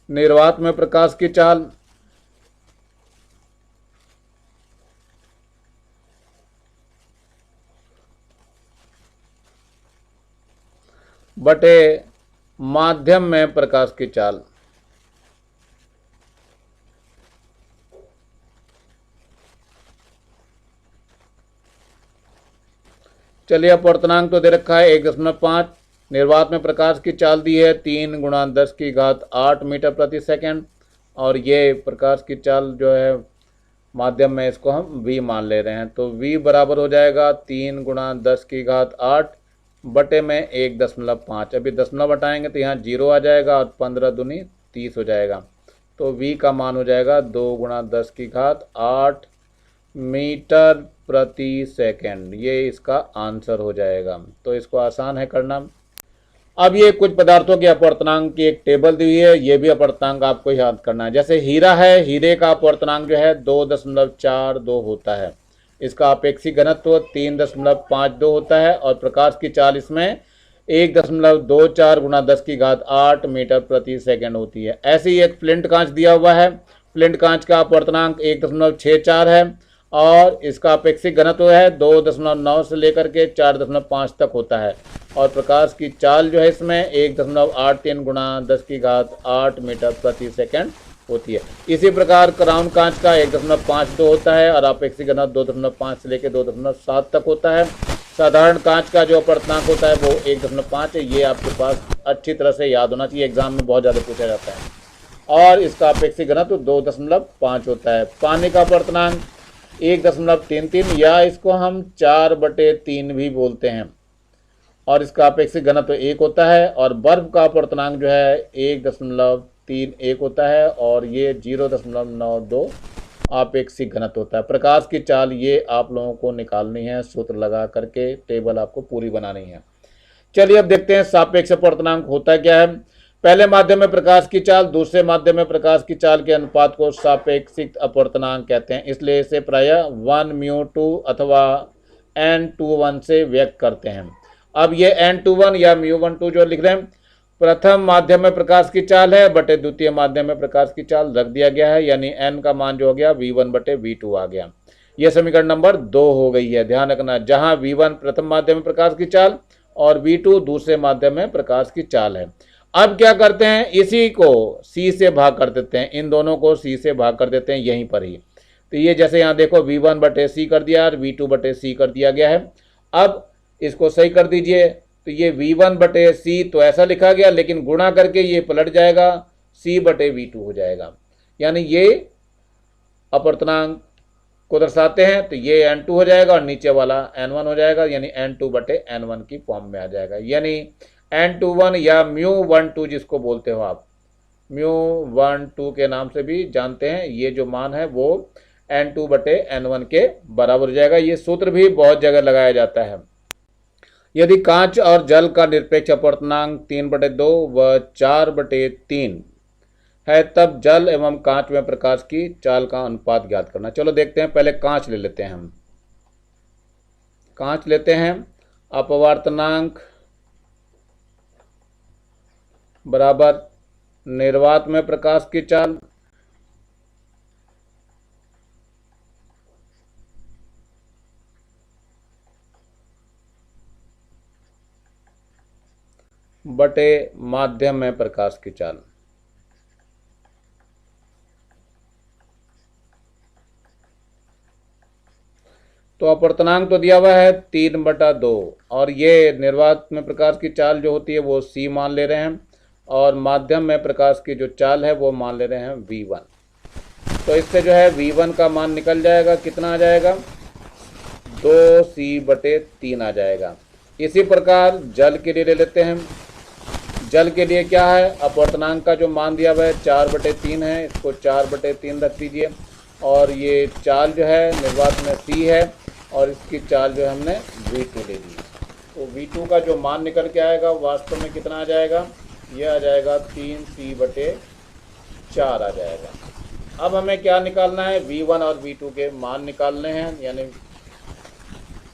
निर्वात में प्रकाश की चाल बटे माध्यम में प्रकाश की चाल। चलिए अपवर्तनांक तो दे रखा है 1.5, निर्वात में प्रकाश की चाल दी है 3 × 10⁸ मीटर प्रति सेकंड, और ये प्रकाश की चाल जो है माध्यम में इसको हम v मान ले रहे हैं। तो v बराबर हो जाएगा 3 × 10⁸ बटे में 1.5। अभी दशमलव हटाएंगे तो यहाँ 0 आ जाएगा और 15 दूनी 30 हो जाएगा। तो v का मान हो जाएगा 2 × 10⁸ मीटर प्रति सेकंड। ये इसका आंसर हो जाएगा। तो इसको आसान है करना। अब ये कुछ पदार्थों के अपवर्तनांक की एक टेबल दी हुई है, ये भी अपवर्तनांक आपको याद करना है। जैसे हीरा है, हीरे का अपवर्तनांक जो है 2.42 होता है, इसका अपेक्षिक घनत्व 3.52 होता है, और प्रकाश की चाल इसमें 1.24 × 10⁸ मीटर प्रति सेकंड होती है। ऐसे ही एक फ्लिंट कांच दिया हुआ है, फ्लिंट कांच का अपवर्तनांक 1.64 है और इसका अपेक्षिक घनत्व है 2.9 से लेकर के 4.5 तक होता है, और प्रकाश की चाल जो है इसमें 1.83 × 10⁸ मीटर प्रति सेकंड होती है। इसी प्रकार क्राउन कांच का 1.52 होता है और अपेक्षिक घनत्व 2.5 से लेकर 2.7 तक होता है। साधारण कांच का जो अपवर्तनांक होता है वो 1.5 है। ये आपके पास अच्छी तरह से याद होना चाहिए, एग्जाम में बहुत ज़्यादा पूछा जाता है, और इसका अपेक्षिक घनत्व 2.5 होता है। पानी का अपवर्तनांक 1.33 या इसको हम 4/3 भी बोलते हैं, और इसका अपेक्षिक घनत्व 1 होता है, और बर्फ का अपवर्तनांक जो है 1.31 होता है और ये 0.92 अपेक्षिक घनत्व होता है। प्रकाश की चाल ये आप लोगों को निकालनी है, सूत्र लगा करके टेबल आपको पूरी बनानी है। चलिए अब देखते हैं सापेक्ष अपवर्तनांक होता क्या है। पहले माध्यम में प्रकाश की चाल दूसरे माध्यम में प्रकाश की चाल के अनुपात को सापेक्षिक अपवर्तनांक कहते हैं, इसलिए इसे प्रायः 1μ2 अथवा n21 से व्यक्त करते हैं। अब ये n21 या μ12 जो लिख रहे हैं, प्रथम माध्यम में प्रकाश की चाल है बटे द्वितीय माध्यम में प्रकाश की चाल रख दिया गया है, यानी n का मान जो हो गया v1 बटे v2 आ गया। यह समीकरण नंबर 2 हो गई है। ध्यान रखना, जहां v1 प्रथम माध्यम में प्रकाश की चाल और v2 दूसरे माध्यम में प्रकाश की चाल है। अब क्या करते हैं, इसी को c से भाग कर देते हैं, इन दोनों को c से भाग कर देते हैं यहीं पर ही। तो ये जैसे यहाँ देखो v1 बटे c कर दिया और v2 बटे c कर दिया गया है। अब इसको सही कर दीजिए, तो ये v1 बटे c तो ऐसा लिखा गया, लेकिन गुणा करके ये पलट जाएगा c बटे v2 हो जाएगा, यानी ये अपवर्तनांक को दर्शाते हैं। तो ये n2 हो जाएगा और नीचे वाला n1 हो जाएगा, यानी n2 बटे n1 की फॉर्म में आ जाएगा, यानी n21 या μ12 जिसको बोलते हो आप, μ12 के नाम से भी जानते हैं। ये जो मान है वो n2 बटे n1 के बराबर हो जाएगा। ये सूत्र भी बहुत जगह लगाया जाता है। यदि कांच और जल का निरपेक्ष अपवर्तनांक 3/2 व 4/3 है, तब जल एवं कांच में प्रकाश की चाल का अनुपात ज्ञात करना। चलो देखते हैं, पहले कांच ले लेते हैं हम। कांच लेते हैं, अपवर्तनांक बराबर निर्वात में प्रकाश की चाल बटे माध्यम में प्रकाश की चाल। तो अपवर्तनांक तो दिया हुआ है 3/2 और ये निर्वात में प्रकाश की चाल जो होती है वो c मान ले रहे हैं और माध्यम में प्रकाश की जो चाल है वो मान ले रहे हैं v1। तो इससे जो है v1 का मान निकल जाएगा, कितना आ जाएगा 2c/3 आ जाएगा। इसी प्रकार जल के लिए ले लेते हैं। जल के लिए क्या है, अपवर्तनांक का जो मान दिया हुआ है 4/3 है, इसको 4/3 रख दीजिए और ये चाल जो है निर्वात में c है और इसकी चाल जो है हमने v2 ले ली। तो v2 का जो मान निकल के आएगा वास्तव में कितना आ जाएगा, ये आ जाएगा 3c/4 आ जाएगा। अब हमें क्या निकालना है, v1 और v2 के मान निकालने हैं, यानी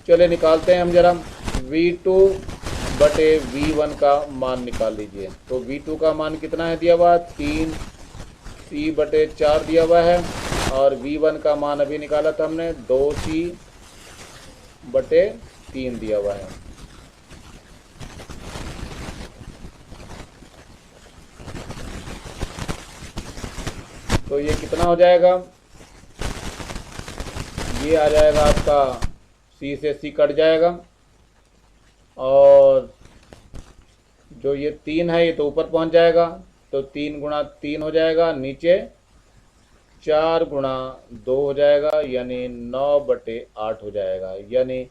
चलिए निकालते हैं हम जरा। v2/v1 का मान निकाल लीजिए। तो v2 का मान कितना है दिया हुआ, 3c/4 दिया हुआ है और v1 का मान अभी निकाला था हमने 2c/3 दिया हुआ है। तो ये कितना हो जाएगा, ये आ जाएगा आपका c से c कट जाएगा और जो ये 3 है ये तो ऊपर पहुंच जाएगा, तो 3 × 3 हो जाएगा, नीचे 4 × 2 हो जाएगा, यानी 9/8 हो जाएगा। यानी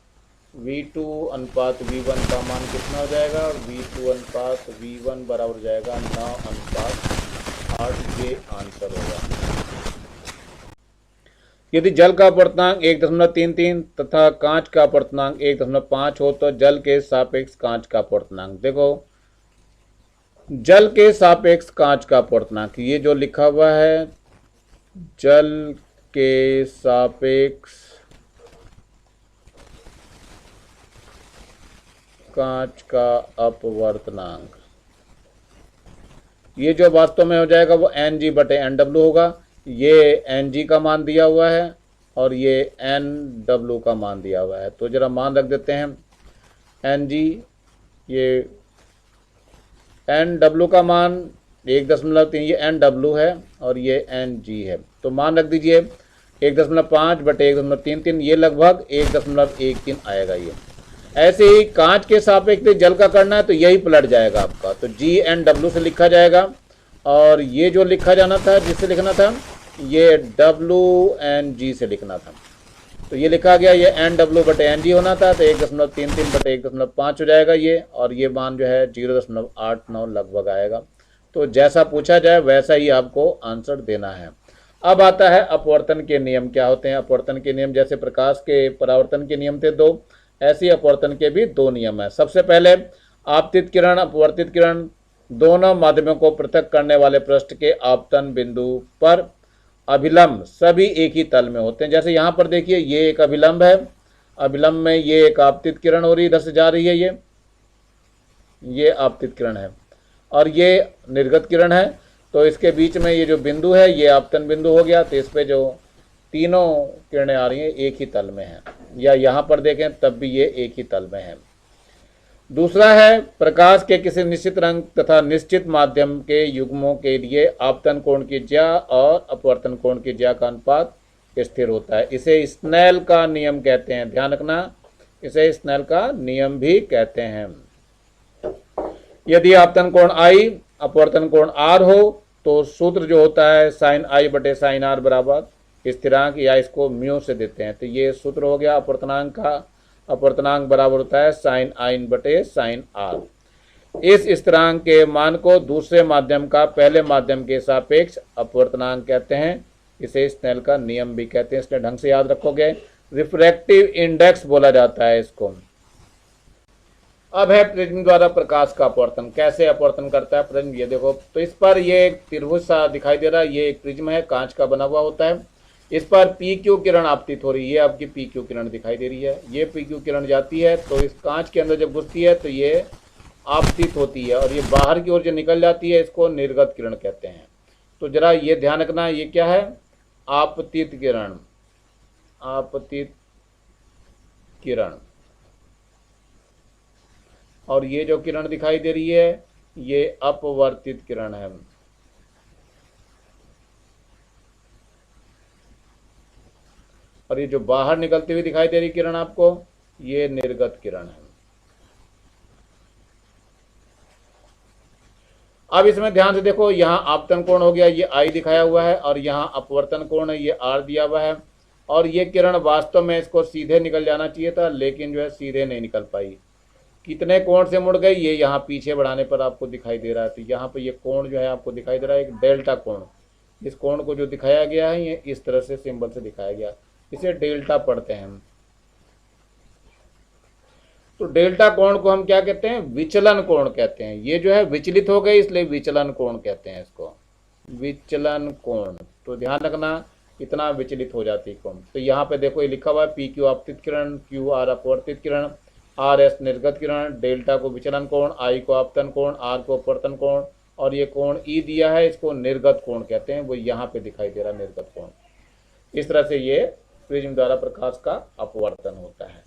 v2:v1 का मान कितना हो जाएगा, v2:v1 बराबर हो जाएगा 9:8। ये आंसर होगा। यदि जल का अपवर्तनांक 1.33 तथा कांच का अपवर्तनांक 1.5 हो तो जल के सापेक्ष कांच का अपवर्तनांक। देखो जल के सापेक्ष कांच का अपवर्तनांक, ये जो लिखा हुआ है जल के सापेक्ष कांच का अपवर्तनांक, ये जो वास्तव में हो जाएगा वो Ng/Nw होगा। ये Ng का मान दिया हुआ है और ये Nw का मान दिया हुआ है। तो जरा मान रख देते हैं Ng, ये Nw का मान 1.3, ये Nw है और ये Ng है। तो मान रख दीजिए 1.5/1.33, ये लगभग 1.13 आएगा। ये ऐसे ही कांच के सापेक्ष जल का करना है तो यही पलट जाएगा आपका, तो GNW से लिखा जाएगा और ये जो लिखा जाना था, जिससे लिखना था ये WNG से लिखना था, तो ये लिखा गया, ये Nw/Ng होना था, तो 1.33/1.5 हो जाएगा ये, और ये मान जो है 0.89 लगभग आएगा। तो जैसा पूछा जाए वैसा ही आपको आंसर देना है। अब आता है अपवर्तन के नियम क्या होते हैं। अपवर्तन के नियम जैसे प्रकाश के परावर्तन के नियम थे 2, ऐसे ही अपवर्तन के भी 2 नियम है। सबसे पहले आपतित किरण अपवर्तित किरण दोनों माध्यमों को पृथक करने वाले पृष्ठ के आपतन बिंदु पर अभिलंब सभी एक ही तल में होते हैं। जैसे यहाँ पर देखिए ये एक अभिलंब है, अभिलंब में ये एक आपतित किरण हो रही है, इधर से जा रही है, ये आपतित किरण है और ये निर्गत किरण है। तो इसके बीच में ये जो बिंदु है ये आपतन बिंदु हो गया। तो इस पे जो तीनों किरणें आ रही हैं एक ही तल में हैं, या यहाँ पर देखें तब भी ये एक ही तल में है। दूसरा है प्रकाश के किसी निश्चित रंग तथा निश्चित माध्यम के युग्मों के लिए आपतन कोण की ज्या और अपवर्तन कोण की ज्या का अनुपात स्थिर होता है। इसे स्नेल का नियम कहते हैं, ध्यान रखना, इसे स्नेल का नियम भी कहते हैं। यदि आपतन कोण I अपवर्तन कोण R हो तो सूत्र जो होता है sin I/sin R बराबर स्थिरांक, या इसको म्यू से देते हैं। तो ये सूत्र हो गया अपवर्तनांक का, अपवर्तनांक बराबर होता है sin I/sin R। इस स्थिरांक के मान को दूसरे माध्यम का पहले माध्यम के सापेक्ष अपवर्तनांक कहते हैं। इसे स्नेल का नियम भी कहते हैं, इसलिए ढंग से याद रखोगे। रिफ्रैक्टिव इंडेक्स बोला जाता है इसको। अब है प्रिज्म द्वारा प्रकाश का अपवर्तन। कैसे अपवर्तन करता है प्रिज्म, ये देखो। तो इस पर ये एक त्रिभुज सा दिखाई दे रहा है, ये एक प्रिज्म है, कांच का बना हुआ होता है। इस पर PQ किरण आपतित हो रही है, ये आपकी PQ किरण दिखाई दे रही है। ये PQ किरण जाती है तो इस कांच के अंदर जब घुसती है तो ये आपतित होती है और ये बाहर की ओर जो निकल जाती है इसको निर्गत किरण कहते हैं। तो जरा ये ध्यान रखना, ये क्या है, आपतित किरण, आपतित किरण। और ये जो किरण दिखाई दे रही है ये अपवर्तित किरण है। और ये जो बाहर निकलती हुई दिखाई दे रही किरण आपको, ये निर्गत किरण है। अब इसमें ध्यान से देखो, यहां आपतन कोण हो गया, ये I दिखाया हुआ है, और यहां अपवर्तन कोण है, ये R दिया हुआ है। और ये किरण वास्तव में इसको सीधे निकल जाना चाहिए था, लेकिन जो है सीधे नहीं निकल पाई। कितने कोण से मुड़ गई, ये यहाँ पीछे बढ़ाने पर आपको दिखाई दे रहा है। तो यहाँ पे ये कोण जो है आपको दिखाई दे रहा है, एक डेल्टा कोण। इस कोण को जो दिखाया गया है, ये इस तरह से सिंबल से दिखाया गया, इसे डेल्टा पढ़ते हैं हम। तो डेल्टा कोण को हम क्या कहते हैं, विचलन कोण कहते हैं। ये जो है विचलित हो गई, इसलिए विचलन कोण कहते हैं इसको, विचलन कोण। तो ध्यान रखना, इतना विचलित हो जाती है कोण। तो यहाँ पे देखो ये लिखा हुआ है, PQ आपतित किरण, QR अपवर्तित किरण, RS निर्गत किरण, डेल्टा को विचलन कोण, I को आपतन कोण, R को अपवर्तन कोण, और ये कोण E दिया है, इसको निर्गत कोण कहते हैं। वो यहाँ पे दिखाई दे रहा है, निर्गत कोण। इस तरह से ये प्रिज्म द्वारा प्रकाश का अपवर्तन होता है।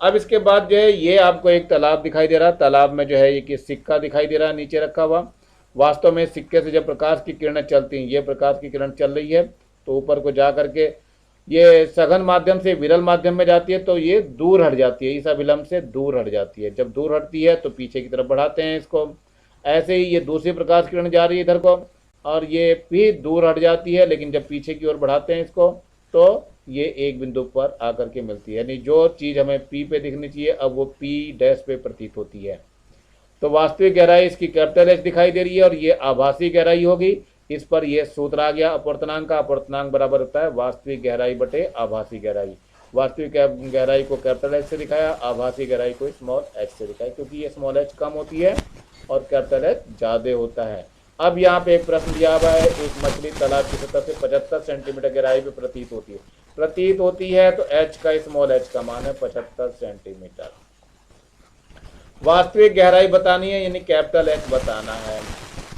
अब इसके बाद जो है, ये आपको एक तालाब दिखाई दे रहा है। तालाब में जो है ये कि सिक्का दिखाई दे रहा है नीचे रखा हुआ। वास्तव में सिक्के से जब प्रकाश की किरणें चलती हैं, ये प्रकाश की किरण चल रही है, तो ऊपर को जा करके ये सघन माध्यम से विरल माध्यम में जाती है, तो ये दूर हट जाती है, इस अभिलंब से दूर हट जाती है। जब दूर हटती है तो पीछे की तरफ बढ़ाते हैं इसको। ऐसे ही ये दूसरी प्रकाश किरण जा रही है इधर को, और ये भी दूर हट जाती है, लेकिन जब पीछे की ओर बढ़ाते हैं इसको, तो ये एक बिंदु पर आकर के मिलती है। यानी जो चीज़ हमें P पे दिखनी चाहिए, अब वो P डैश पे प्रतीत होती है। तो वास्तविक गहराई इसकी कैपिटल H दिखाई दे रही है, और ये आभासी गहराई होगी। इस पर यह सूत्र आ गया अपवर्तनांक का। अपवर्तनांक बराबर होता है वास्तविक गहराई बटे आभासी गहराई। वास्तविक गहराई को कैपिटल H से दिखाया, आभासी गहराई को स्मॉल h से दिखाया, क्योंकि ये स्मॉल h कम होती है और कैपिटल H ज़्यादा होता है। अब यहाँ पे एक प्रश्न दिया हुआ है, एक मछली तालाब की सतह से 75 सेंटीमीटर गहराई पे प्रतीत होती है, तो h का स्मॉल h का मान है 75 सेंटीमीटर। वास्तविक गहराई बतानी है, यानी कैपिटल H बताना है।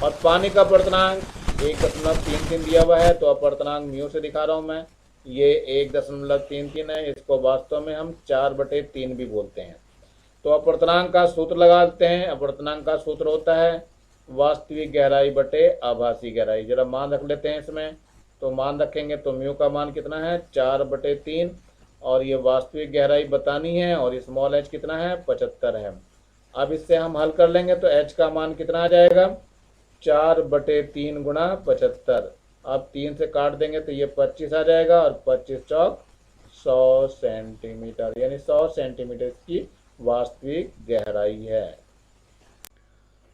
और पानी का अपवर्तनांक 1.33 दिया हुआ है, तो अपवर्तनांक म्यू से दिखा रहा हूँ मैं, ये 1.33 है। इसको वास्तव में हम 4/3 भी बोलते हैं। तो अपवर्तनांक का सूत्र लगा देते हैं। अपवर्तनांक का सूत्र होता है वास्तविक गहराई बटे आभासी गहराई। जरा मान रख लेते हैं इसमें, तो मान रखेंगे तो म्यू का मान कितना है 4/3, और ये वास्तविक गहराई बतानी है, और स्मॉल h कितना है 75 है। अब इससे हम हल कर लेंगे तो h का मान कितना आ जाएगा 4/3 गुणा 75। अब 3 से काट देंगे तो ये 25 आ जाएगा, और 25 चौक 100 सेंटीमीटर, यानी 100 सेंटीमीटर की वास्तविक गहराई है।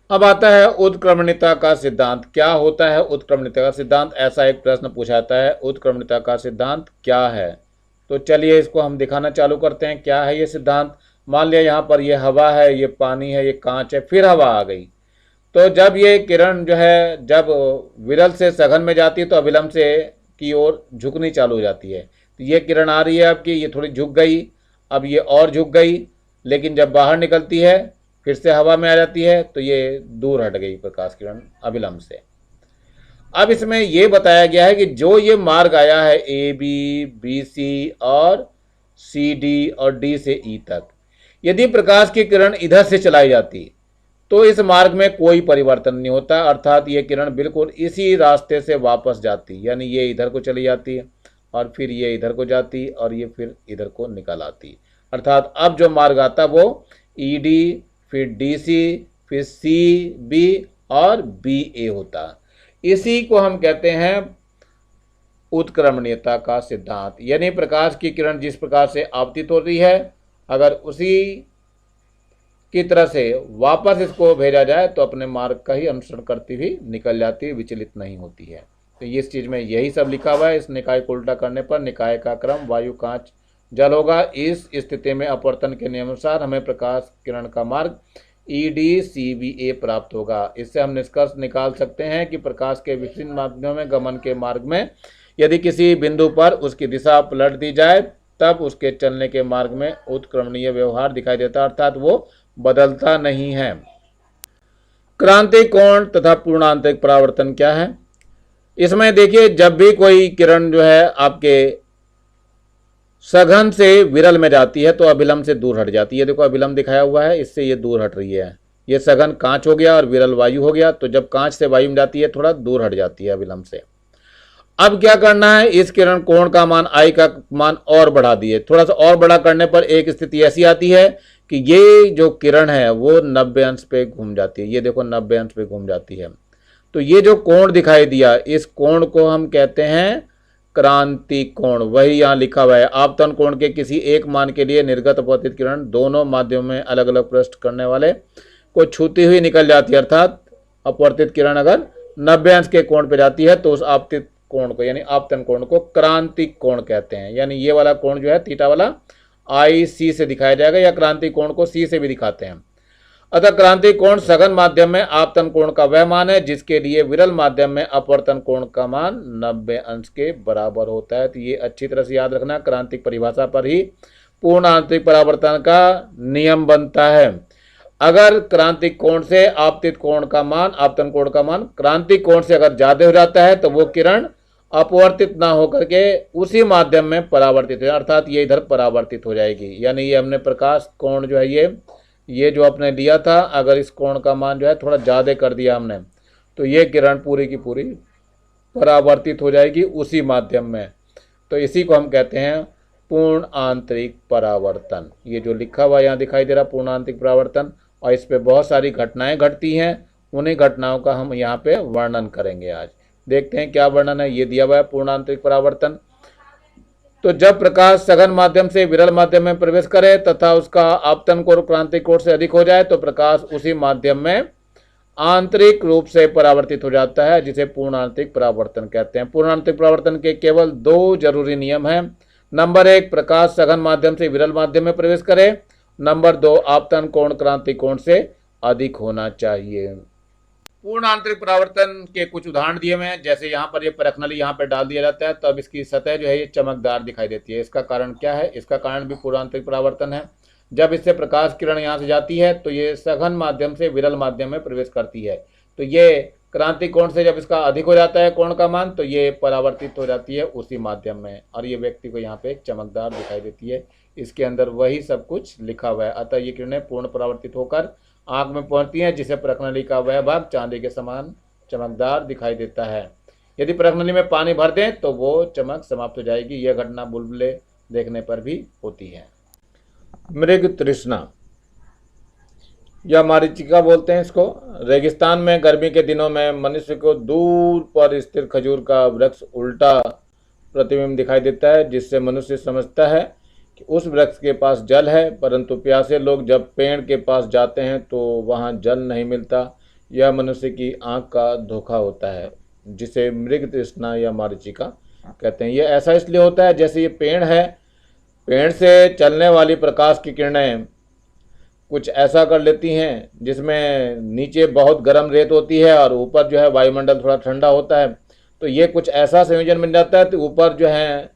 अब आता है उत्क्रमणिता का सिद्धांत। क्या होता है उत्क्रमणिता का सिद्धांत, ऐसा एक प्रश्न पूछा जाता है, उत्क्रमणिता का सिद्धांत क्या है। तो चलिए इसको हम दिखाना चालू करते हैं, क्या है ये सिद्धांत। मान लिया यहाँ पर ये हवा है, ये पानी है, ये कांच है, फिर हवा आ गई। तो जब ये किरण जो है जब विरल से सघन में जाती है, तो अभिलंब से की ओर झुकनी चालू हो जाती है। तो ये किरण आ रही है आपकी, ये थोड़ी झुक गई, अब ये और झुक गई, लेकिन जब बाहर निकलती है फिर से हवा में आ जाती है, तो ये दूर हट गई प्रकाश किरण अभिलंब से। अब इसमें यह बताया गया है कि जो ये मार्ग आया है AB, BC और CD और D से E तक, यदि प्रकाश की किरण इधर से चलाई जाती तो इस मार्ग में कोई परिवर्तन नहीं होता, अर्थात ये किरण बिल्कुल इसी रास्ते से वापस जाती, यानी ये इधर को चली जाती और फिर ये इधर को जाती और ये फिर इधर को निकल आती। अर्थात अब जो मार्ग आता वो ED, फिर DC, फिर CB और BA होता। इसी को हम कहते हैं उत्क्रमणीयता का सिद्धांत। यानी प्रकाश की किरण जिस प्रकार से आपतित हो रही है, अगर उसी की तरह से वापस इसको भेजा जाए तो अपने मार्ग का ही अनुसरण करती हुई निकल जाती है, विचलित नहीं होती है। तो इस चीज में यही सब लिखा हुआ है। इस निकाय को उल्टा करने पर निकाय का क्रम वायु, कांच, जल होगा। इस स्थिति में अपवर्तन के नियमानुसार हमें प्रकाश किरण का मार्ग ED-CBA प्राप्त होगा। इससे हम निष्कर्ष निकाल सकते हैं कि प्रकाश के विभिन्न माध्यमों में गमन के मार्ग में यदि किसी बिंदु पर उसकी दिशा पलट दी जाए, तब उसके चलने के मार्ग में उत्क्रमणीय व्यवहार दिखाई देता, अर्थात वो बदलता नहीं है। क्रांतिक कोण तथा पूर्णांतरिक परावर्तन क्या है। इसमें देखिए, जब भी कोई किरण जो है आपके सघन से विरल में जाती है तो अभिलंब से दूर हट जाती है। देखो अभिलंब दिखाया हुआ है, इससे ये दूर हट रही है, ये सघन कांच हो गया और विरल वायु हो गया। तो जब कांच से वायु में जाती है थोड़ा दूर हट जाती है अविलंब से। अब क्या करना है, इस किरण कोण का मान आई का मान और बढ़ा दिए। थोड़ा सा और बड़ा करने पर एक स्थिति ऐसी आती है कि ये जो किरण है वो 90 अंश पे घूम जाती है। ये देखो 90 अंश पे घूम जाती है। तो ये जो कोण दिखाई दिया, इस कोण को हम कहते हैं क्रांति कोण। वही यहाँ लिखा हुआ है, आपतन कोण के किसी एक मान के लिए निर्गत अपवर्तित किरण दोनों माध्यमों में अलग अलग पृष्ठ करने वाले को छूती हुई निकल जाती है। अर्थात अपवर्तित किरण अगर 90 अंश के कोण पे जाती है तो उस आपतित कोण को यानी आपतन कोण को क्रांतिक कोण कहते हैं। यानी ये वाला कोण जो है थीटा वाला आई सी से दिखाया जाएगा, या क्रांतिक कोण को सी से भी दिखाते हैं। अतः क्रांतिक कोण सघन माध्यम में आपतन कोण का वह मान है जिसके लिए विरल माध्यम में अपवर्तन कोण का मान 90 अंश के बराबर होता है। तो ये अच्छी तरह से याद रखना, क्रांतिक परिभाषा पर ही पूर्ण आंतरिक परावर्तन का नियम बनता है। अगर क्रांतिक कोण से आपतित कोण का मान, आपतन कोण का मान क्रांतिक कोण से अगर ज्यादा हो जाता है तो वो किरण अपवर्तित ना होकर के उसी माध्यम में परावर्तित हो, अर्थात ये इधर परावर्तित हो जाएगी। यानी ये हमने प्रकाश कोण जो है ये जो आपने लिया था, अगर इस कोण का मान जो है थोड़ा ज़्यादा कर दिया हमने तो ये किरण पूरी की पूरी परावर्तित हो जाएगी उसी माध्यम में। तो इसी को हम कहते हैं पूर्ण आंतरिक परावर्तन। ये जो लिखा हुआ यहाँ दिखाई दे रहा पूर्ण आंतरिक परावर्तन, और इस पे बहुत सारी घटनाएं घटती हैं। उन्हीं घटनाओं का हम यहाँ पे वर्णन करेंगे आज। देखते हैं क्या वर्णन है। ये दिया हुआ है पूर्ण आंतरिक परावर्तन। तो जब प्रकाश सघन माध्यम से विरल माध्यम में प्रवेश करे तथा उसका आपतन कोण क्रांतिक कोण से अधिक हो जाए तो प्रकाश उसी माध्यम में आंतरिक रूप से परावर्तित हो जाता है, जिसे पूर्ण आंतरिक परावर्तन कहते हैं। पूर्ण आंतरिक परावर्तन के केवल 2 जरूरी नियम हैं। नंबर 1, प्रकाश सघन माध्यम से विरल माध्यम में प्रवेश करे। नंबर 2, आपतन कोण क्रांतिक कोण से अधिक होना चाहिए। पूर्ण आंतरिक परावर्तन के कुछ उदाहरण दिए हुए हैं। जैसे यहाँ पर ये परखनली यहाँ पर डाल दिया जाता है तब इसकी सतह जो है ये चमकदार दिखाई देती है। इसका कारण क्या है? इसका कारण भी पूर्ण आंतरिक परावर्तन है। जब इससे प्रकाश किरण यहाँ से जाती है तो ये सघन माध्यम से विरल माध्यम में प्रवेश करती है। तो ये क्रांतिक कोण से जब इसका अधिक हो जाता है कोण का मान तो ये परावर्तित हो जाती है उसी माध्यम में, और ये व्यक्ति को यहाँ पे चमकदार दिखाई देती है। इसके अंदर वही सब कुछ लिखा हुआ है। अतः ये किरणें पूर्ण परावर्तित होकर आंख में पहुंचती हैं, जिसे परखनली का वह भाग चांदी के समान चमकदार दिखाई देता है। यदि परखनली में पानी भर दें तो वो चमक समाप्त हो जाएगी। यह घटना बुलबुले देखने पर भी होती है। मृग तृष्णा या मारीचिका बोलते हैं इसको। रेगिस्तान में गर्मी के दिनों में मनुष्य को दूर पर स्थिर खजूर का वृक्ष उल्टा प्रतिबिंब दिखाई देता है, जिससे मनुष्य समझता है कि उस वृक्ष के पास जल है। परंतु प्यासे लोग जब पेड़ के पास जाते हैं तो वहाँ जल नहीं मिलता। यह मनुष्य की आंख का धोखा होता है, जिसे मृग तृष्णा या मारीचिका कहते हैं। यह ऐसा इसलिए होता है जैसे ये पेड़ है, पेड़ से चलने वाली प्रकाश की किरणें कुछ ऐसा कर लेती हैं जिसमें नीचे बहुत गर्म रेत होती है और ऊपर जो है वायुमंडल थोड़ा ठंडा होता है। तो ये कुछ ऐसा संयोजन बन जाता है तो ऊपर जो है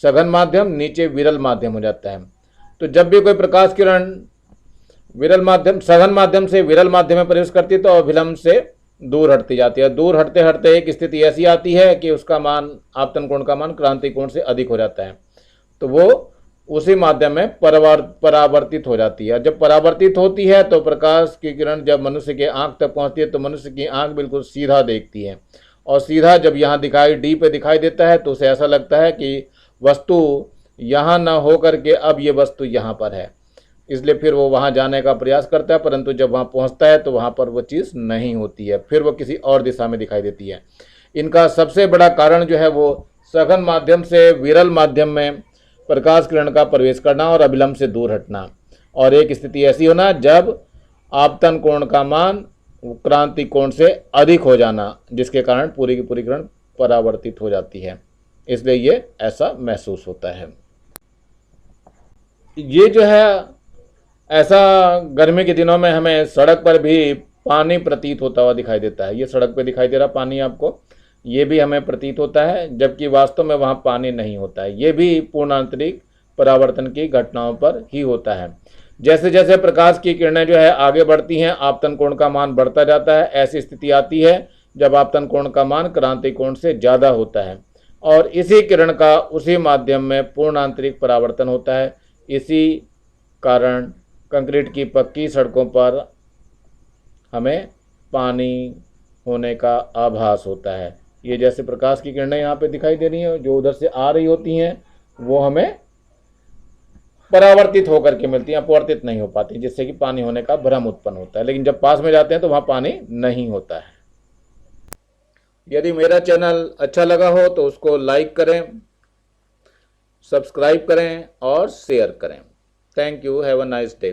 सघन माध्यम, नीचे विरल माध्यम हो जाता है। तो जब भी कोई प्रकाश किरण सघन माध्यम से विरल माध्यम में प्रवेश करती है तो अभिलंब से दूर हटती जाती है। दूर हटते हटते एक स्थिति ऐसी आती है कि उसका मान, आपतन कोण का मान क्रांतिक कोण से अधिक हो जाता है, तो वो उसी माध्यम में परावर्तित हो जाती है। जब परावर्तित होती है तो प्रकाश की किरण जब मनुष्य के आंख तक पहुंचती है तो मनुष्य की आंख बिल्कुल सीधा देखती है, और सीधा जब यहाँ डी पे दिखाई देता है तो उसे ऐसा लगता है कि वस्तु यहाँ न हो करके अब ये वस्तु यहाँ पर है। इसलिए फिर वो वहाँ जाने का प्रयास करता है, परंतु जब वहाँ पहुँचता है तो वहाँ पर वो चीज़ नहीं होती है, फिर वो किसी और दिशा में दिखाई देती है। इनका सबसे बड़ा कारण जो है वो सघन माध्यम से विरल माध्यम में प्रकाश किरण का प्रवेश करना और अभिलंब से दूर हटना, और एक स्थिति ऐसी होना जब आपतन कोण का मान क्रांतिक कोण से अधिक हो जाना, जिसके कारण पूरी की पूरी किरण परावर्तित हो जाती है। इसलिए ये ऐसा महसूस होता है। ये जो है ऐसा गर्मी के दिनों में हमें सड़क पर भी पानी प्रतीत होता हुआ दिखाई देता है। ये सड़क पे दिखाई दे रहा पानी आपको, ये भी हमें प्रतीत होता है, जबकि वास्तव में वहाँ पानी नहीं होता है। ये भी पूर्ण आंतरिक परावर्तन की घटनाओं पर ही होता है। जैसे जैसे प्रकाश की किरणें जो है आगे बढ़ती हैं, आपतन कोण का मान बढ़ता जाता है। ऐसी स्थिति आती है जब आपतन कोण का मान क्रांतिक कोण से ज़्यादा होता है, और इसी किरण का उसी माध्यम में पूर्ण आंतरिक परावर्तन होता है। इसी कारण कंक्रीट की पक्की सड़कों पर हमें पानी होने का आभास होता है। ये जैसे प्रकाश की किरणें यहाँ पे दिखाई दे रही हैं, जो उधर से आ रही होती हैं वो हमें परावर्तित होकर के मिलती हैं, अपवर्तित नहीं हो पाती, जिससे कि पानी होने का भ्रम उत्पन्न होता है। लेकिन जब पास में जाते हैं तो वहाँ पानी नहीं होता है। यदि मेरा चैनल अच्छा लगा हो तो उसको लाइक करें, सब्सक्राइब करें और शेयर करें। Thank you. Have a nice day.